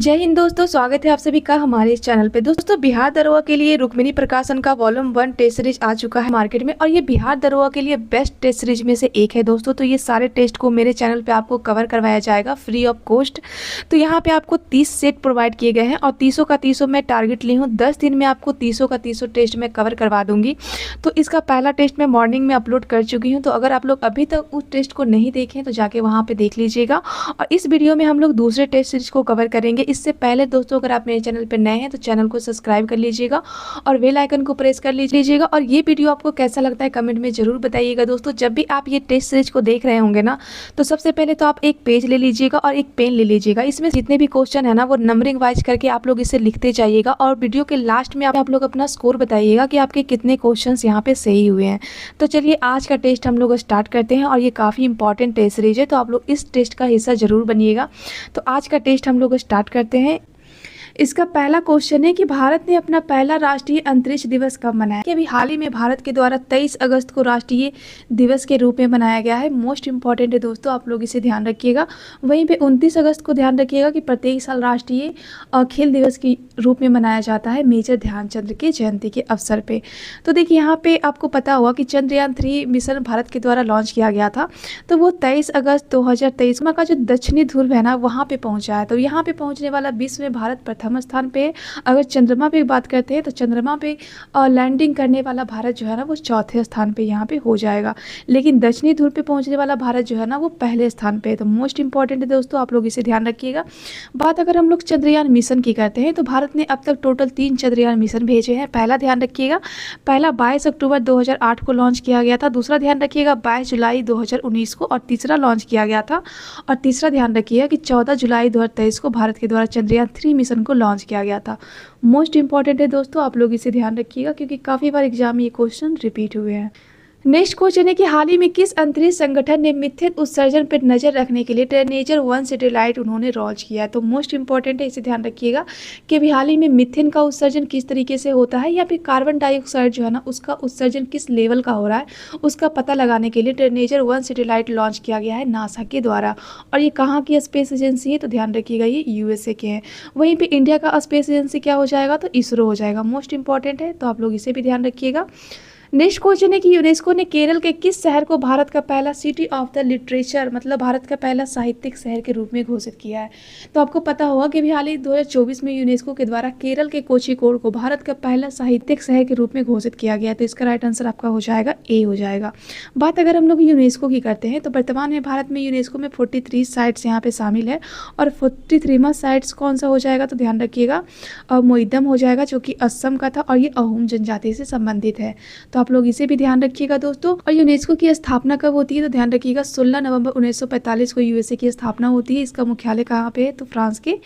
जय हिंद दोस्तों, स्वागत है आप सभी का हमारे इस चैनल पे। दोस्तों, बिहार दरोगा के लिए रुक्मिणी प्रकाशन का वॉल्यूम 1 टेस्ट सीरीज आ चुका है मार्केट में और ये बिहार दरोगा के लिए बेस्ट टेस्ट सीरीज में से एक है दोस्तों। तो ये सारे टेस्ट को मेरे चैनल पे आपको कवर करवाया जाएगा फ्री ऑफ कॉस्ट। तो यहाँ पे आपको 30 सेट प्रोवाइड किए गए हैं और 30 का 30 मैं टारगेट ली हूँ। 10 दिन में आपको 30 का 30 टेस्ट मैं कवर करवा दूंगी। तो इसका पहला टेस्ट मैं मॉर्निंग में अपलोड कर चुकी हूँ। तो अगर आप लोग अभी तक उस टेस्ट को नहीं देखें तो जाके वहाँ पर देख लीजिएगा। और इस वीडियो में हम लोग दूसरे टेस्ट सीरीज को कवर करेंगे। इससे पहले दोस्तों, अगर आप मेरे चैनल पर नए हैं तो चैनल को सब्सक्राइब कर लीजिएगा और बेल आइकन को प्रेस कर लीजिएगा। और ये वीडियो आपको कैसा लगता है कमेंट में जरूर बताइएगा। दोस्तों, जब भी आप ये टेस्ट सीरीज को देख रहे होंगे ना, तो सबसे पहले तो आप एक पेज ले लीजिएगा और एक पेन ले लीजिएगा। इसमें जितने भी क्वेश्चन है ना, वो नंबरिंग वाइज करके आप लोग इसे लिखते जाइएगा और वीडियो के लास्ट में आप लोग अपना स्कोर बताइएगा कि आपके कितने क्वेश्चन यहाँ पे सही हुए हैं। तो चलिए आज का टेस्ट हम लोग स्टार्ट करते हैं और ये काफ़ी इंपॉर्टेंट टेस्ट सीरीज है, तो आप लोग इस टेस्ट का हिस्सा जरूर बनिएगा। तो आज का टेस्ट हम लोग स्टार्ट करते हैं। इसका पहला क्वेश्चन है कि भारत ने अपना पहला राष्ट्रीय अंतरिक्ष दिवस कब मनाया? कि अभी हाल ही में भारत के द्वारा 23 अगस्त को राष्ट्रीय दिवस के रूप में मनाया गया है। मोस्ट इंपॉर्टेंट है दोस्तों, आप लोग इसे ध्यान रखिएगा। वहीं पे 29 अगस्त को ध्यान रखिएगा कि प्रत्येक साल राष्ट्रीय खेल दिवस के रूप में मनाया जाता है मेजर ध्यानचंद की जयंती के अवसर पे। तो देखिए, यहाँ पे आपको पता होगा कि चंद्रयान 3 मिशन भारत के द्वारा लॉन्च किया गया था। तो वो 23 अगस्त 2023 का जो दक्षिणी ध्रुव है ना, वहाँ पे पहुँचा है। तो यहाँ पे पहुँचने वाला विश्व में भारत प्रथम स्थान पे है। अगर चंद्रमा पे बात करते हैं तो चंद्रमा पे लैंडिंग करने वाला भारत जो है ना, वो चौथे स्थान पे यहाँ पे हो जाएगा। लेकिन दक्षिणी ध्रुव पे पहुँचने वाला भारत जो है ना, वो पहले स्थान पे है। तो मोस्ट इंपॉर्टेंट है दोस्तों, आप लोग इसे ध्यान रखिएगा। बात अगर हम लोग चंद्रयान मिशन की करते हैं तो भारत ने अब तक टोटल 3 चंद्रयान मिशन भेजे हैं। पहला ध्यान रखिएगा, पहला 22 अक्टूबर 2008 को लॉन्च किया गया था। दूसरा ध्यान रखिएगा 22 जुलाई 2019 को, और तीसरा लॉन्च किया गया था। और तीसरा ध्यान रखिएगा कि 14 जुलाई 2023 को भारत के द्वारा चंद्रयान 3 मिशन को लॉन्च किया गया था। मोस्ट इंपॉर्टेंट है दोस्तों, आप लोग इसे ध्यान रखिएगा क्योंकि काफ़ी बार एग्जाम में ये क्वेश्चन रिपीट हुए हैं। नेक्स्ट क्वेश्चन है कि हाल ही में किस अंतरिक्ष संगठन ने मीथेन उत्सर्जन पर नजर रखने के लिए टेनेजर 1 सैटेलाइट उन्होंने लॉन्च किया है? तो मोस्ट इंपॉर्टेंट है, इसे ध्यान रखिएगा कि अभी हाल ही में मीथेन का उत्सर्जन किस तरीके से होता है या फिर कार्बन डाइऑक्साइड जो है ना, उसका उत्सर्जन किस लेवल का हो रहा है, उसका पता लगाने के लिए टेनेजर 1 सैटेलाइट लॉन्च किया गया है नासा के द्वारा। और ये कहाँ की स्पेस एजेंसी है? तो ध्यान रखिएगा, ये यूएसए के हैं। वहीं पर इंडिया का स्पेस एजेंसी क्या हो जाएगा? तो इसरो हो जाएगा। मोस्ट इंपॉर्टेंट है, तो आप लोग इसे भी ध्यान रखिएगा। नेक्स्ट क्वेश्चन है कि यूनेस्को ने केरल के किस शहर को भारत का पहला सिटी ऑफ द लिटरेचर, मतलब भारत का पहला साहित्यिक शहर के रूप में घोषित किया है? तो आपको पता होगा कि हाल ही 2024 में यूनेस्को के द्वारा केरल के कोझिकोड को भारत का पहला साहित्यिक शहर के रूप में घोषित किया गया। तो इसका राइट आंसर आपका हो जाएगा ए हो जाएगा। बात अगर हम लोग यूनेस्को की करते हैं तो वर्तमान में भारत में यूनेस्को में 43 साइट्स यहाँ पे शामिल है। और 43वां साइट्स कौन सा हो जाएगा? तो ध्यान रखिएगा मोइदम हो जाएगा, जो कि असम का था और ये अहोम जनजाति से संबंधित है। तो आप लोग इसे भी ध्यान रखिएगा दोस्तों। और यूनेस्को की स्थापना कब होती है? तो ध्यान रखिएगा 16 नवंबर 1945 को यूएसए की स्थापना होती है। इसका मुख्यालय कहाँ पे है? तो फ्रांस के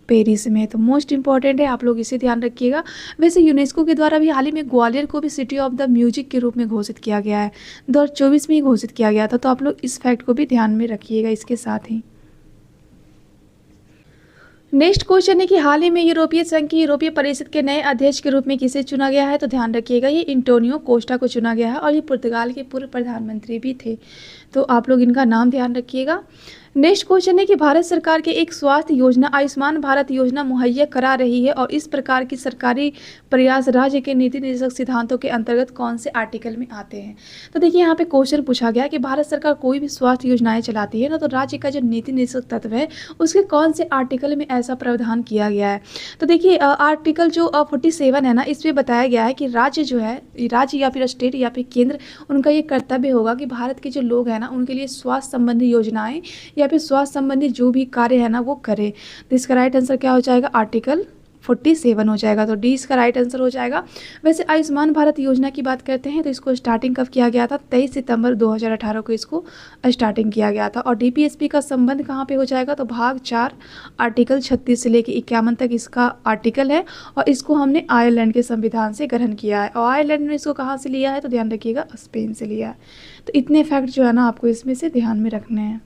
पेरिस में। तो मोस्ट इंपॉर्टेंट है, आप लोग इसे ध्यान रखिएगा। वैसे यूनेस्को के द्वारा भी हाल ही में ग्वालियर को भी सिटी ऑफ द म्यूजिक के रूप में घोषित किया गया है। 2024 में ही घोषित किया गया था। तो आप लोग इस फैक्ट को भी ध्यान में रखिएगा इसके साथ ही। नेक्स्ट क्वेश्चन है कि हाल ही में यूरोपीय संघ की यूरोपीय परिषद के नए अध्यक्ष के रूप में किसे चुना गया है? तो ध्यान रखिएगा, ये एंटोनियो कोस्टा को चुना गया है और ये पुर्तगाल के पूर्व प्रधानमंत्री भी थे। तो आप लोग इनका नाम ध्यान रखिएगा। नेक्स्ट क्वेश्चन है कि भारत सरकार के एक स्वास्थ्य योजना आयुष्मान भारत योजना मुहैया करा रही है और इस प्रकार की सरकारी प्रयास राज्य के नीति निर्देशक सिद्धांतों के अंतर्गत कौन से आर्टिकल में आते हैं? तो देखिए, यहाँ पे क्वेश्चन पूछा गया कि भारत सरकार कोई भी स्वास्थ्य योजनाएं चलाती है ना, तो राज्य का जो नीति निर्देशक तत्व है उसके कौन से आर्टिकल में ऐसा प्रावधान किया गया है? तो देखिए, आर्टिकल जो 47 है ना, इसमें बताया गया है कि राज्य जो है, राज्य या फिर स्टेट या फिर केंद्र, उनका ये कर्तव्य होगा कि भारत के जो लोग हैं ना, उनके लिए स्वास्थ्य संबंधी योजनाएं या फिर स्वास्थ्य संबंधी जो भी कार्य है ना, वो करे। तो इसका राइट आंसर क्या हो जाएगा? आर्टिकल 47 हो जाएगा। तो डी इसका राइट आंसर हो जाएगा। वैसे आयुष्मान भारत योजना की बात करते हैं तो इसको स्टार्टिंग कब किया गया था? 23 सितंबर 2018 को इसको स्टार्टिंग किया गया था। और डीपीएसपी का संबंध कहाँ पे हो जाएगा? तो भाग 4 आर्टिकल 36 से लेकर 51 तक इसका आर्टिकल है और इसको हमने आयरलैंड के संविधान से ग्रहण किया है। और आयरलैंड ने इसको कहाँ से लिया है? तो ध्यान रखिएगा, स्पेन से लिया है। तो इतने फैक्ट जो है ना, आपको इसमें से ध्यान में रखने हैं।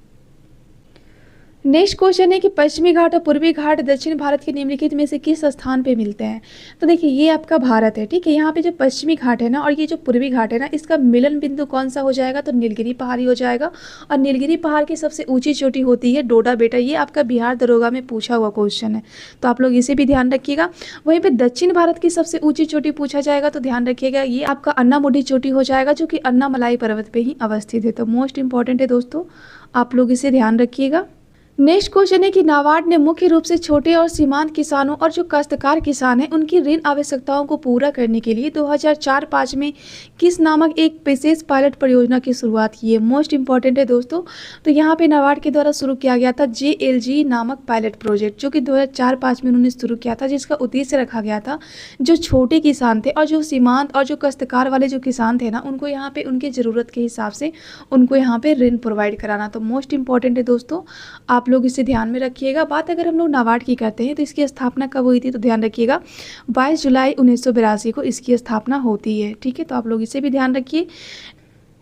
नेक्स्ट क्वेश्चन है कि पश्चिमी घाट और पूर्वी घाट दक्षिण भारत के निम्नलिखित में से किस स्थान पे मिलते हैं। तो देखिए ये आपका भारत है, ठीक है। यहाँ पे जो पश्चिमी घाट है ना और ये जो पूर्वी घाट है ना, इसका मिलन बिंदु कौन सा हो जाएगा, तो नीलगिरी पहाड़ी हो जाएगा। और नीलगिरी पहाड़ की सबसे ऊंची चोटी होती है डोडा बेटा। ये आपका बिहार दरोगा में पूछा हुआ क्वेश्चन है, तो आप लोग इसे भी ध्यान रखिएगा। वहीं पर दक्षिण भारत की सबसे ऊँची चोटी पूछा जाएगा तो ध्यान रखिएगा, ये आपका अन्नामुडी चोटी हो जाएगा, जो कि अन्नामलाई पर्वत पर ही अवस्थित है। तो मोस्ट इंपॉर्टेंट है दोस्तों, आप लोग इसे ध्यान रखिएगा। नेक्स्ट क्वेश्चन है कि नाबार्ड ने मुख्य रूप से छोटे और सीमांत किसानों और जो काश्तकार किसान हैं उनकी ऋण आवश्यकताओं को पूरा करने के लिए 2004-05 में किस नामक एक विशेष पायलट परियोजना की शुरुआत की है। मोस्ट इंपॉर्टेंट है दोस्तों, तो यहाँ पे नाबार्ड के द्वारा शुरू किया गया था JLG नामक पायलट प्रोजेक्ट, जो कि 2004-05 में उन्होंने शुरू किया था, जिसका उद्देश्य रखा गया था जो छोटे किसान थे और जो सीमांत और जो काश्तकार वाले जो किसान थे ना, उनको यहाँ पे उनकी ज़रूरत के हिसाब से उनको यहाँ पे ऋण प्रोवाइड कराना। तो मोस्ट इंपॉर्टेंट है दोस्तों, आप लोग इसे ध्यान में रखिएगा। बात अगर हम लोग नाबार्ड की करते हैं तो इसकी स्थापना कब हुई थी, तो ध्यान रखिएगा 22 जुलाई 1982 को इसकी स्थापना होती है, ठीक है। तो आप लोग इसे भी ध्यान रखिए।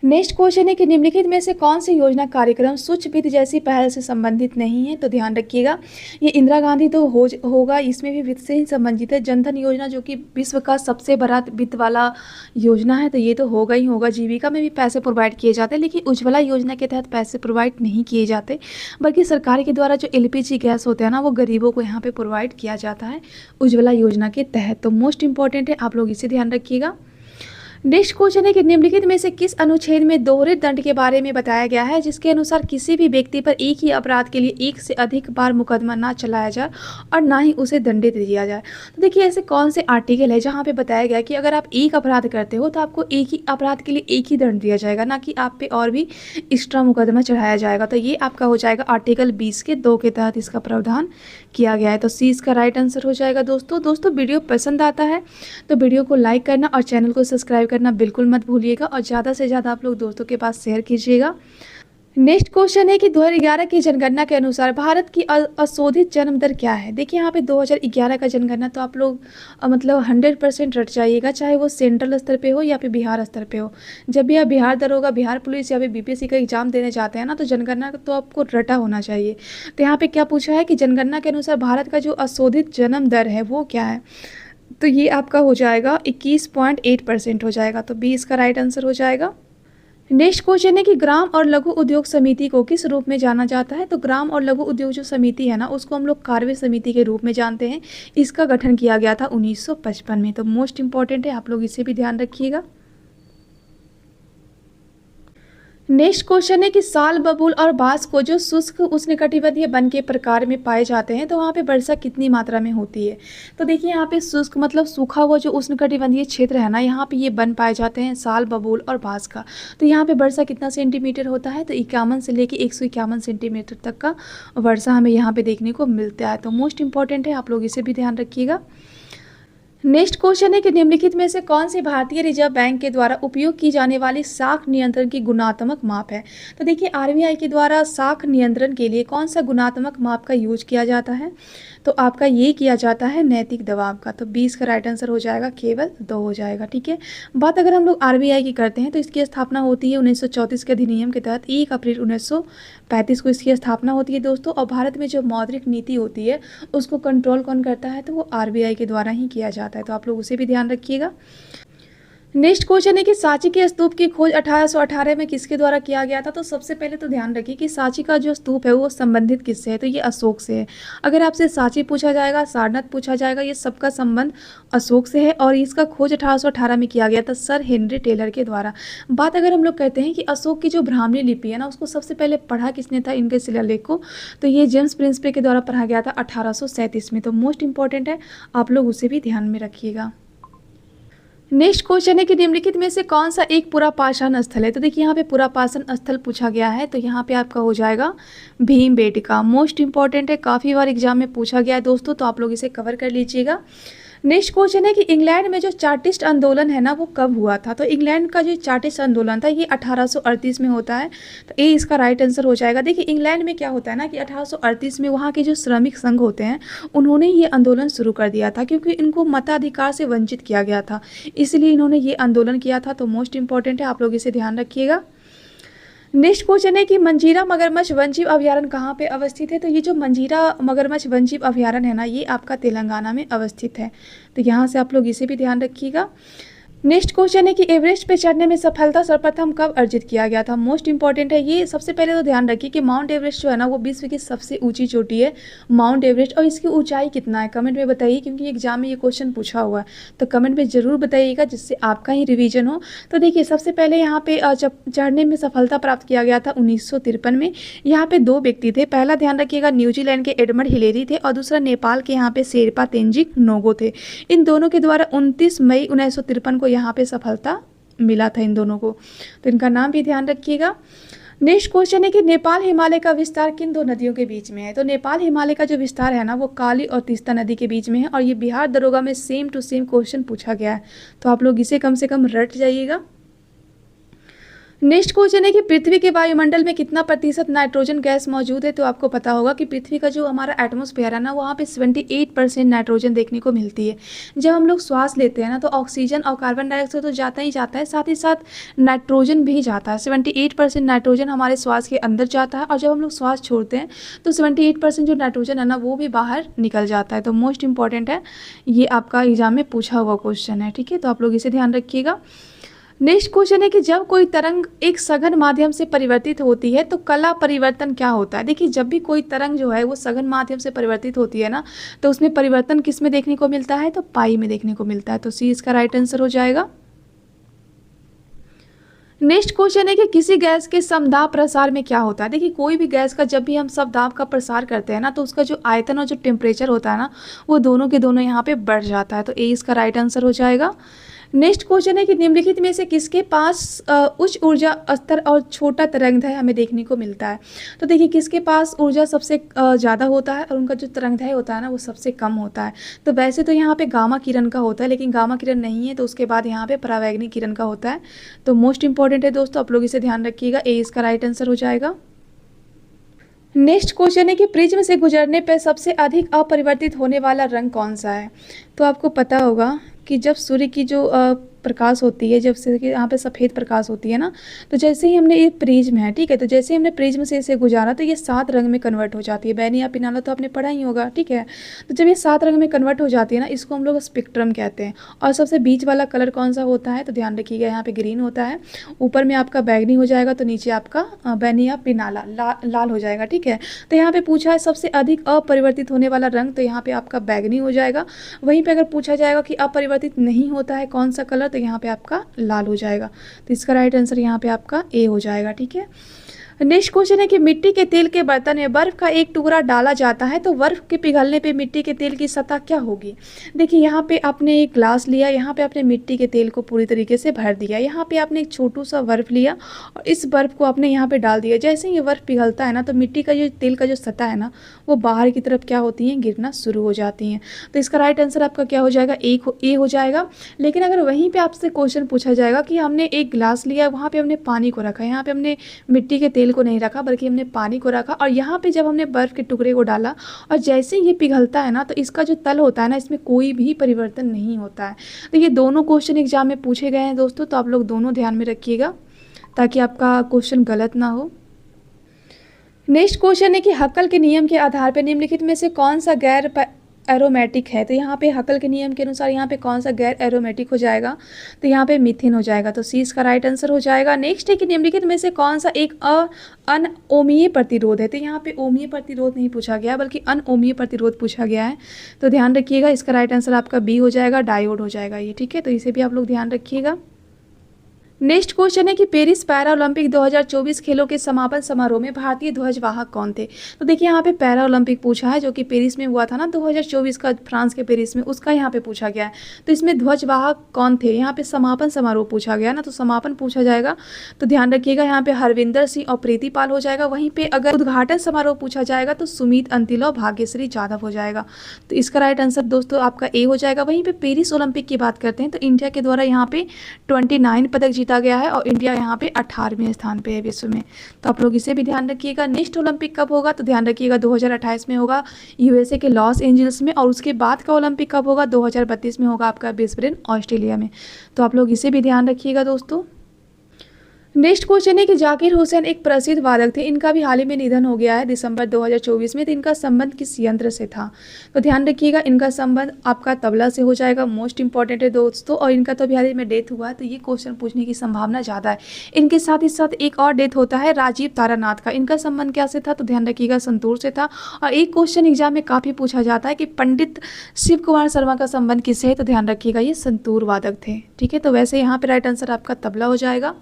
नेक्स्ट क्वेश्चन है कि निम्नलिखित में से कौन सी योजना कार्यक्रम स्वच्छ वित्त जैसी पहल से संबंधित नहीं है। तो ध्यान रखिएगा, ये इंदिरा गांधी तो होगा, इसमें भी वित्त से ही संबंधित है। जनधन योजना जो कि विश्व का सबसे बड़ा वित्त वाला योजना है, तो ये तो होगा ही होगा। जीविका में भी पैसे प्रोवाइड किए जाते हैं, लेकिन उज्ज्वला योजना के तहत पैसे प्रोवाइड नहीं किए जाते, बल्कि सरकार के द्वारा जो LPG गैस होते हैं ना, वो गरीबों को यहाँ पर प्रोवाइड किया जाता है उज्ज्वला योजना के तहत। तो मोस्ट इंपॉर्टेंट है, आप लोग इसे ध्यान रखिएगा। नेक्स्ट क्वेश्चन है कि निम्नलिखित में से किस अनुच्छेद में दोहरे दंड के बारे में बताया गया है, जिसके अनुसार किसी भी व्यक्ति पर एक ही अपराध के लिए एक से अधिक बार मुकदमा ना चलाया जाए और ना ही उसे दंडित दिया जाए। तो देखिए ऐसे कौन से आर्टिकल है जहाँ पे बताया गया कि अगर आप एक अपराध करते हो तो आपको एक ही अपराध के लिए एक ही दंड दिया जाएगा, ना कि आप पे और भी एक्स्ट्रा मुकदमा चढ़ाया जाएगा। तो ये आपका हो जाएगा आर्टिकल 20 के 2 के तहत इसका प्रावधान किया गया है। तो सी इसका राइट आंसर हो जाएगा। दोस्तों वीडियो पसंद आता है तो वीडियो को लाइक करना और चैनल को सब्सक्राइब करना बिल्कुल मत भूलिएगा, और ज़्यादा से ज़्यादा आप लोग दोस्तों के पास शेयर कीजिएगा। नेक्स्ट क्वेश्चन है कि 2011 की जनगणना के अनुसार भारत की अशोधित जन्म दर क्या है। देखिए यहाँ पे 2011 का जनगणना तो आप लोग मतलब 100% रट जाइएगा, चाहे वो सेंट्रल स्तर पे हो या फिर बिहार स्तर पे हो। जब भी आप बिहार दरोगा, बिहार पुलिस या फिर BPSC का एग्जाम देने जाते हैं ना, तो जनगणना तो आपको रटा होना चाहिए। तो यहाँ पे क्या पूछा है कि जनगणना के अनुसार भारत का जो अशोधित जन्म दर है वो क्या है, तो ये आपका हो जाएगा 21.8% हो जाएगा। तो बी इसका राइट आंसर हो जाएगा। नेक्स्ट क्वेश्चन है कि ग्राम और लघु उद्योग समिति को किस रूप में जाना जाता है। तो ग्राम और लघु उद्योग जो समिति है ना, उसको हम लोग कार्य समिति के रूप में जानते हैं। इसका गठन किया गया था 1955 में। तो मोस्ट इंपॉर्टेंट है, आप लोग इसे भी ध्यान रखिएगा। नेक्स्ट क्वेश्चन है कि साल, बबूल और बांस को जो शुष्क उष्णकटिबंधीय वन के प्रकार में पाए जाते हैं, तो वहाँ पे वर्षा कितनी मात्रा में होती है। तो देखिए यहाँ पे शुष्क मतलब सूखा हुआ जो उष्णकटिबंधीय क्षेत्र है ना, यहाँ पे ये वन पाए जाते हैं साल, बबूल और बांस का। तो यहाँ पे वर्षा कितना सेंटीमीटर होता है, तो 51 से लेके 151 सेंटीमीटर तक का वर्षा हमें यहाँ पे देखने को मिलता है। तो मोस्ट इंपॉर्टेंट है, आप लोग इसे भी ध्यान रखिएगा। नेक्स्ट क्वेश्चन है कि निम्नलिखित में से कौन सी भारतीय रिजर्व बैंक के द्वारा उपयोग की जाने वाली साख नियंत्रण की गुणात्मक माप है। तो देखिए RBI के द्वारा साख नियंत्रण के लिए कौन सा गुणात्मक माप का यूज किया जाता है, तो आपका ये किया जाता है नैतिक दबाव का। तो 20 का राइट आंसर हो जाएगा, केवल 2 हो जाएगा, ठीक है। बात अगर हम लोग RBI की करते हैं तो इसकी स्थापना होती है 1934 के अधिनियम के तहत। 1 अप्रैल 1935 को इसकी स्थापना होती है दोस्तों। और भारत में जो मौद्रिक नीति होती है उसको कंट्रोल कौन करता है, तो वो RBI के द्वारा ही किया जाता है। तो आप लोग उसे भी ध्यान रखिएगा। नेक्स्ट क्वेश्चन है कि सांची के स्तूप की खोज 1818 में किसके द्वारा किया गया था। तो सबसे पहले तो ध्यान रखिए कि सांची का जो स्तूप है वो संबंधित किससे है, तो ये अशोक से है। अगर आपसे सांची पूछा जाएगा, सारनाथ पूछा जाएगा, ये सबका संबंध अशोक से है। और इसका खोज 1818 में किया गया था सर हेनरी टेलर के द्वारा। बात अगर हम लोग कहते हैं कि अशोक की जो ब्राह्मणी लिपि है ना, उसको सबसे पहले पढ़ा किसने था इनके शिलालेख को, तो ये जेम्स प्रिंसपे के द्वारा पढ़ा गया था 1837 में। तो मोस्ट इंपॉर्टेंट है, आप लोग उसे भी ध्यान में रखिएगा। नेक्स्ट क्वेश्चन है कि निम्नलिखित में से कौन सा एक पुरापाषाण स्थल है। तो देखिए यहाँ पे पुरापाषाण स्थल पूछा गया है, तो यहाँ पे आपका हो जाएगा भीमबेटका। मोस्ट इंपॉर्टेंट है, काफ़ी बार एग्जाम में पूछा गया है दोस्तों, तो आप लोग इसे कवर कर लीजिएगा। नेक्स्ट क्वेश्चन है कि इंग्लैंड में जो चार्टिस्ट आंदोलन है ना, वो कब हुआ था। तो इंग्लैंड का जो चार्टिस्ट आंदोलन था ये 1838 में होता है। तो ये इसका राइट आंसर हो जाएगा। देखिए इंग्लैंड में क्या होता है ना कि 1838 में वहाँ के जो श्रमिक संघ होते हैं उन्होंने ये आंदोलन शुरू कर दिया था, क्योंकि इनको मताधिकार से वंचित किया गया था, इसलिए इन्होंने ये आंदोलन किया था। तो मोस्ट इंपॉर्टेंट है, आप लोग इसे ध्यान रखिएगा। नेक्स्ट क्वेश्चन है कि मंजीरा मगरमच्छ वन्यजीव अभयारण्य कहाँ पे अवस्थित है। तो ये जो मंजीरा मगरमच्छ वन्यजीव अभयारण्य है ना, ये आपका तेलंगाना में अवस्थित है। तो यहाँ से आप लोग इसे भी ध्यान रखिएगा। नेक्स्ट क्वेश्चन है कि एवरेस्ट पे चढ़ने में सफलता सर्वप्रथम कब अर्जित किया गया था। मोस्ट इंपॉर्टेंट है ये। सबसे पहले तो ध्यान रखिए कि माउंट एवरेस्ट जो है ना, वो विश्व की सबसे ऊंची चोटी है माउंट एवरेस्ट। और इसकी ऊंचाई कितना है कमेंट में बताइए, क्योंकि एग्जाम में ये क्वेश्चन पूछा हुआ है। तो कमेंट में जरूर बताइएगा, जिससे आपका ही रिविजन हो। तो देखिए, सबसे पहले यहाँ पे चढ़ने में सफलता प्राप्त किया गया था 1953 में। यहाँ पे 2 व्यक्ति थे। पहला ध्यान रखिएगा, न्यूजीलैंड के एडमंड हिलेरी थे, और दूसरा नेपाल के यहाँ पे शेरपा तेंजिंग नोगो थे। इन दोनों के द्वारा 29 मई 1953 को यहाँ पे सफलता मिला था इन दोनों को। तो इनका नाम भी ध्यान रखिएगा। नेक्स्ट क्वेश्चन है कि नेपाल हिमालय का विस्तार किन 2 नदियों के बीच में है। तो नेपाल हिमालय का जो विस्तार है ना, वो काली और तीस्ता नदी के बीच में है। और ये बिहार दरोगा में सेम टू सेम क्वेश्चन पूछा गया है, तो आप लोग इसे कम से कम रट जाइएगा। नेक्स्ट क्वेश्चन है कि पृथ्वी के वायुमंडल में कितना प्रतिशत नाइट्रोजन गैस मौजूद है। तो आपको पता होगा कि पृथ्वी का जो हमारा एटमॉस्फेयर है ना, वहाँ पे 78% नाइट्रोजन देखने को मिलती है। जब हम लोग श्वास लेते हैं ना, तो ऑक्सीजन और कार्बन डाइऑक्साइड तो जाता ही जाता है, साथ ही साथ नाइट्रोजन भी जाता है। 78% नाइट्रोजन हमारे श्वास के अंदर जाता है, और जब हम लोग श्वास छोड़ते हैं तो 78% जो नाइट्रोजन है ना, वो भी बाहर निकल जाता है। तो मोस्ट इंपॉर्टेंट है, ये आपका एग्जाम में पूछा हुआ क्वेश्चन है, ठीक है। तो आप लोग इसे ध्यान रखिएगा। नेक्स्ट क्वेश्चन है कि जब कोई तरंग एक सघन माध्यम से परिवर्तित होती है तो कला परिवर्तन क्या होता है। देखिए, जब भी कोई तरंग जो है वो सघन माध्यम से परिवर्तित होती है ना, तो उसमें परिवर्तन किस में देखने को मिलता है, तो पाई में देखने को मिलता है। तो सी इसका राइट आंसर हो जाएगा। नेक्स्ट क्वेश्चन है कि किसी गैस के समदाब प्रसार में क्या होता है। देखिए, कोई भी गैस का जब भी हम समदाब का प्रसार करते हैं ना, तो उसका जो आयतन और जो टेम्परेचर होता है ना, वो दोनों के दोनों यहाँ पे बढ़ जाता है। तो ए इसका राइट आंसर हो जाएगा। नेक्स्ट क्वेश्चन है कि निम्नलिखित में से किसके पास उच्च ऊर्जा स्तर और छोटा तरंगदैर्घ्य हमें देखने को मिलता है। तो देखिए, किसके पास ऊर्जा सबसे ज़्यादा होता है और उनका जो तरंगदैर्घ्य होता है ना, वो सबसे कम होता है। तो वैसे तो यहाँ पे गामा किरण का होता है, लेकिन गामा किरण नहीं है, तो उसके बाद यहाँ पे परावैंगनी किरण का होता है। तो मोस्ट इंपॉर्टेंट है दोस्तों, आप लोग इसे ध्यान रखिएगा। ए इसका राइट आंसर हो जाएगा। नेक्स्ट क्वेश्चन है कि प्रिज्म से गुजरने पर सबसे अधिक अपरिवर्तित होने वाला रंग कौन सा है। तो आपको पता होगा कि जब सूर्य की जो प्रकाश होती है, जब से यहाँ पे सफ़ेद प्रकाश होती है ना, तो जैसे ही हमने ये प्रिज्म है, ठीक है, तो जैसे ही हमने प्रिज्म से इसे गुजारा तो ये 7 रंग में कन्वर्ट हो जाती है। बैनी या पिनाला तो आपने पढ़ा ही होगा, ठीक है। तो जब ये 7 रंग में कन्वर्ट हो जाती है ना, इसको हम लोग स्पेक्ट्रम कहते हैं। और सबसे बीच वाला कलर कौन सा होता है, तो ध्यान रखिएगा, यहाँ पे ग्रीन होता है। ऊपर में आपका बैगनी हो जाएगा, तो नीचे आपका बैनी या पिनाला लाल हो जाएगा, ठीक है। तो यहाँ पे पूछा है सबसे अधिक अपरिवर्तित होने वाला रंग, तो यहाँ पे आपका बैगनी हो जाएगा। वहीं पे अगर पूछा जाएगा कि अपरिवर्तित नहीं होता है कौन सा कलर, तो यहाँ पे आपका लाल हो जाएगा। तो इसका राइट आंसर यहाँ पे आपका ए हो जाएगा, ठीक है। नेक्स्ट क्वेश्चन है कि मिट्टी के तेल के बर्तन में बर्फ का एक टुकड़ा डाला जाता है तो बर्फ के पिघलने पे मिट्टी के तेल की सतह क्या होगी। देखिए, यहाँ पे आपने एक ग्लास लिया, यहाँ पे आपने मिट्टी के तेल को पूरी तरीके से भर दिया, यहाँ पे आपने एक छोटू सा बर्फ लिया और इस बर्फ को आपने यहाँ पे डाल दिया। जैसे ही ये बर्फ पिघलता है ना, तो मिट्टी का जो तेल का जो सतह है ना, वो बाहर की तरफ क्या होती हैं, गिरना शुरू हो जाती हैं। तो इसका राइट आंसर आपका क्या हो जाएगा, ए हो जाएगा। लेकिन अगर वहीं पर आपसे क्वेश्चन पूछा जाएगा कि हमने एक गिलास लिया, वहाँ पर हमने पानी को रखा, यहाँ पर हमने मिट्टी के तेल को नहीं रखा बल्कि हमने पानी को रखा, और यहाँ पे जब हमने बर्फ़ के टुकड़े को डाला और जैसे ये पिघलता है ना, तो इसका जो तल होता है ना, इसमें कोई भी परिवर्तन नहीं होता है। तो ये दोनों क्वेश्चन एग्जाम में पूछे गए हैं दोस्तों, तो आप लोग दोनों ध्यान में रखिएगा ताकि आपका क्वेश्चन गलत ना हो। नेक्स्ट क्वेश्चन है कि हक्कल के नियम के आधार पर निम्नलिखित में से कौन सा गैर एरोमेटिक है। तो यहाँ पे हक्कल के नियम के अनुसार यहाँ पे कौन सा गैर एरोमेटिक हो जाएगा, तो यहाँ पे मीथेन हो जाएगा। तो सी इसका राइट आंसर हो जाएगा। नेक्स्ट है कि निम्नलिखित में से कौन सा एक अनओमीय प्रतिरोध है। तो यहाँ पे ओमीय प्रतिरोध नहीं पूछा गया बल्कि अनओमीय प्रतिरोध पूछा गया है। तो ध्यान रखिएगा, इसका राइट आंसर आपका बी हो जाएगा, डायोड हो जाएगा ये, ठीक है। तो इसे भी आप लोग ध्यान रखिएगा। नेक्स्ट क्वेश्चन है कि पेरिस पैरा ओलंपिक 2024 खेलों के समापन समारोह में भारतीय ध्वजवाहक कौन थे। तो देखिए, यहाँ पे पैरा ओलंपिक पूछा है जो कि पेरिस में हुआ था ना 2024 का, फ्रांस के पेरिस में, उसका यहाँ पे पूछा गया है। तो इसमें ध्वजवाहक कौन थे, यहाँ पे समापन समारोह पूछा गया ना, तो समापन पूछा जाएगा। तो ध्यान रखिएगा, यहाँ पे हरविंदर सिंह और प्रीति पाल हो जाएगा। वहीं पे अगर उद्घाटन समारोह पूछा जाएगा तो सुमित अंतिल और भाग्यश्री जाधव हो जाएगा। तो इसका राइट आंसर दोस्तों आपका ए हो जाएगा। वहीं पे पेरिस ओलंपिक की बात करते हैं तो इंडिया के द्वारा यहाँ पे 29 पदक जीता गया है और इंडिया यहाँ पे 18वें स्थान पे है विश्व में। तो आप लोग इसे भी ध्यान रखिएगा। नेक्स्ट ओलंपिक कब होगा, तो ध्यान रखिएगा 2028 में होगा यूएसए के लॉस एंजल्स में, और उसके बाद का ओलंपिक कब होगा, 2032 में होगा आपका ब्रिस्बेन ऑस्ट्रेलिया में। तो आप लोग इसे भी ध्यान रखिएगा दोस्तों। नेक्स्ट क्वेश्चन है कि जाकिर हुसैन एक प्रसिद्ध वादक थे, इनका भी हाल ही में निधन हो गया है दिसंबर 2024 में। तो इनका संबंध किस यंत्र से था? तो ध्यान रखिएगा, इनका संबंध आपका तबला से हो जाएगा। मोस्ट इंपॉर्टेंट है दोस्तों, और इनका तो अभी हाल ही में डेथ हुआ है, तो ये क्वेश्चन पूछने की संभावना ज़्यादा है। इनके साथ ही साथ एक और डेथ होता है राजीव तारानाथ का, इनका संबंध क्या से था? तो ध्यान रखिएगा, संतूर से था। और एक क्वेश्चन एग्जाम में काफ़ी पूछा जाता है कि पंडित शिव कुमार शर्मा का संबंध किससे है? तो ध्यान रखिएगा, ये संतूर वादक थे। ठीक है, तो वैसे यहाँ पे राइट आंसर आपका तबला हो जाएगा।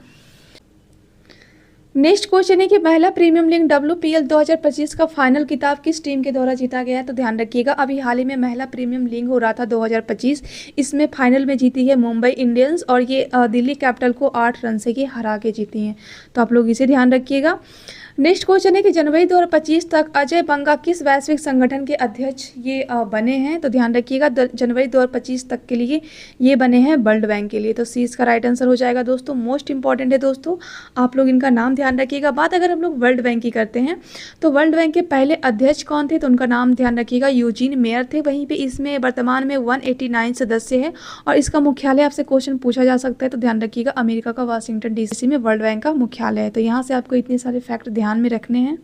नेक्स्ट क्वेश्चन है कि महिला प्रीमियम लीग WPL 2025 का फाइनल खिताब किस टीम के द्वारा जीता गया है? तो ध्यान रखिएगा, अभी हाल ही में महिला प्रीमियम लीग हो रहा था 2025, इसमें फाइनल में जीती है मुंबई इंडियंस, और ये दिल्ली कैपिटल को 8 रन से ये हरा के जीती हैं। तो आप लोग इसे ध्यान रखिएगा। नेक्स्ट क्वेश्चन है कि जनवरी 2025 तक अजय बंगा किस वैश्विक संगठन के अध्यक्ष ये बने हैं? तो ध्यान रखिएगा, जनवरी 2025 तक के लिए ये बने हैं वर्ल्ड बैंक के लिए। तो सी इसका राइट आंसर हो जाएगा दोस्तों। मोस्ट इंपॉर्टेंट है दोस्तों, आप लोग इनका नाम ध्यान रखिएगा। बात अगर हम लोग वर्ल्ड बैंक की करते हैं, तो वर्ल्ड बैंक के पहले अध्यक्ष कौन थे? तो उनका नाम ध्यान रखिएगा, यूजीन मेयर थे। वहीं पर इसमें वर्तमान में 189 सदस्य है, और इसका मुख्यालय आपसे क्वेश्चन पूछा जा सकता है, तो ध्यान रखिएगा, अमेरिका का वाशिंगटन DC में वर्ल्ड बैंक का मुख्यालय है। तो यहाँ से आपको इतने सारे फैक्ट ध्यान में रखने हैं।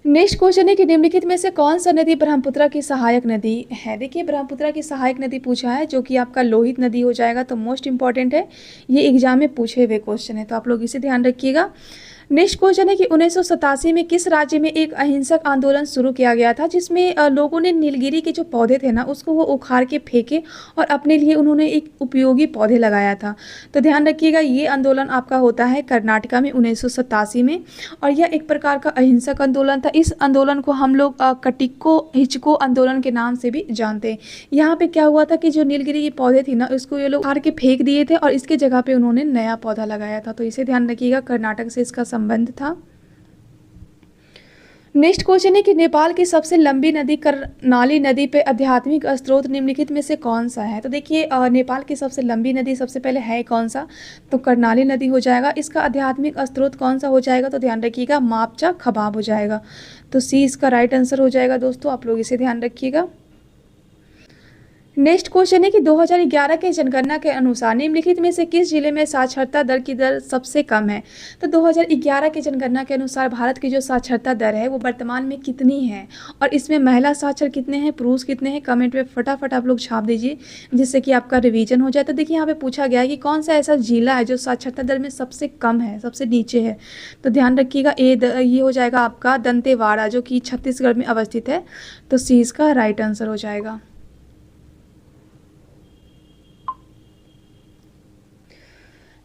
नेक्स्ट क्वेश्चन है कि निम्नलिखित में से कौन सा नदी ब्रह्मपुत्र की सहायक नदी है? देखिए, ब्रह्मपुत्र की सहायक नदी पूछा है, जो कि आपका लोहित नदी हो जाएगा। तो मोस्ट इंपॉर्टेंट है, ये एग्जाम में पूछे हुए क्वेश्चन है, तो आप लोग इसे ध्यान रखिएगा। नेक्स्ट क्वेश्चन है कि 1987 में किस राज्य में एक अहिंसक आंदोलन शुरू किया गया था, जिसमें लोगों ने नीलगिरी के जो पौधे थे ना, उसको वो उखाड़ के फेंके और अपने लिए उन्होंने एक उपयोगी पौधे लगाया था। तो ध्यान रखिएगा, ये आंदोलन आपका होता है कर्नाटका में 1987 में, और यह एक प्रकार का अहिंसक आंदोलन था। इस आंदोलन को हम लोग कटिको हिचको आंदोलन के नाम से भी जानते हैं। यहाँ पे क्या हुआ था कि जो नीलगिरी के पौधे थी ना, उसको ये लोग उखाड़ के फेंक दिए थे, और इसके जगह पे उन्होंने नया पौधा लगाया था। तो इसे ध्यान रखिएगा, कर्नाटक से इसका संबंध था। नेक्स्ट क्वेश्चन है कि नेपाल की सबसे लंबी नदी कर्णाली नदी पे आध्यात्मिक स्रोत निम्नलिखित में से कौन सा है? तो देखिए, नेपाल की सबसे लंबी नदी सबसे पहले है कौन सा? तो कर्णाली नदी हो जाएगा। इसका आध्यात्मिक स्रोत कौन सा हो जाएगा? तो ध्यान रखिएगा, मापचा खबाब हो जाएगा। तो सी इसका राइट आंसर हो जाएगा दोस्तों, आप लोग इसे ध्यान रखिएगा। नेक्स्ट क्वेश्चन है कि 2011 के जनगणना के अनुसार निम्नलिखित में से किस जिले में साक्षरता दर की दर सबसे कम है? तो 2011 के जनगणना के अनुसार भारत की जो साक्षरता दर है वो वर्तमान में कितनी है, और इसमें महिला साक्षर कितने हैं, पुरुष कितने हैं? कमेंट में फटाफट आप लोग छाप दीजिए, जिससे कि आपका रिवीजन हो जाए। तो देखिए, यहाँ पे पूछा गया है कि कौन सा ऐसा जिला है जो साक्षरता दर में सबसे कम है, सबसे नीचे है? तो ध्यान रखिएगा, ये हो जाएगा आपका दंतेवाड़ा, जो कि छत्तीसगढ़ में अवस्थित है। तो सी इसका राइट आंसर हो जाएगा।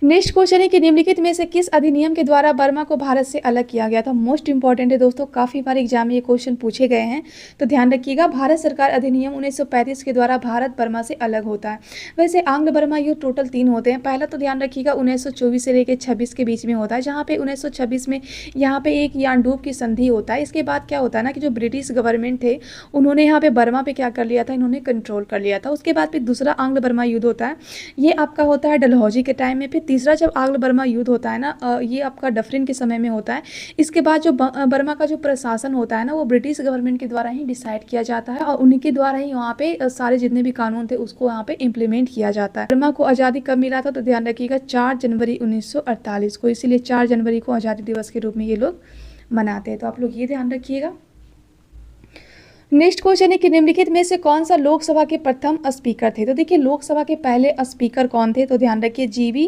नेक्स्ट क्वेश्चन है कि निम्नलिखित में से किस अधिनियम के द्वारा बर्मा को भारत से अलग किया गया था? मोस्ट इंपॉर्टेंट है दोस्तों, काफ़ी बार एग्जाम में ये क्वेश्चन पूछे गए हैं। तो ध्यान रखिएगा, भारत सरकार अधिनियम 1935 के द्वारा भारत बर्मा से अलग होता है। वैसे आंग्ल बर्मा युद्ध टोटल 3 होते हैं। पहला तो ध्यान रखिएगा 1924 से लेकर 26 के बीच में होता है, जहाँ पे 1926 में यहाँ पे एक यानडूब की संधि होता है। इसके बाद क्या होता है ना कि जो ब्रिटिश गवर्नमेंट थे, उन्होंने यहाँ पे बर्मा पे क्या कर लिया था, इन्होंने कंट्रोल कर लिया था। उसके बाद फिर दूसरा आंग्ल बर्मा युद्ध होता है, ये आपका होता है डलहौजी के टाइम में। फिर तीसरा जब आंग्ल बर्मा युद्ध होता है ना, ये आपका डफरिन के समय में होता है। इसके बाद जो बर्मा का जो प्रशासन होता है ना, वो ब्रिटिश गवर्नमेंट के द्वारा ही डिसाइड किया जाता है, और उन्हीं के द्वारा ही वहाँ पे सारे जितने भी कानून थे उसको वहाँ पे इम्प्लीमेंट किया जाता है। बर्मा को आज़ादी कब मिला था? तो ध्यान रखिएगा, 4 जनवरी 1948 को। इसीलिए 4 जनवरी को आज़ादी दिवस के रूप में ये लोग मनाते हैं। तो आप लोग ये ध्यान रखिएगा। नेक्स्ट क्वेश्चन है कि निम्नलिखित में से कौन सा लोकसभा के प्रथम स्पीकर थे? तो देखिए, लोकसभा के पहले स्पीकर कौन थे? तो ध्यान रखिए, जीवी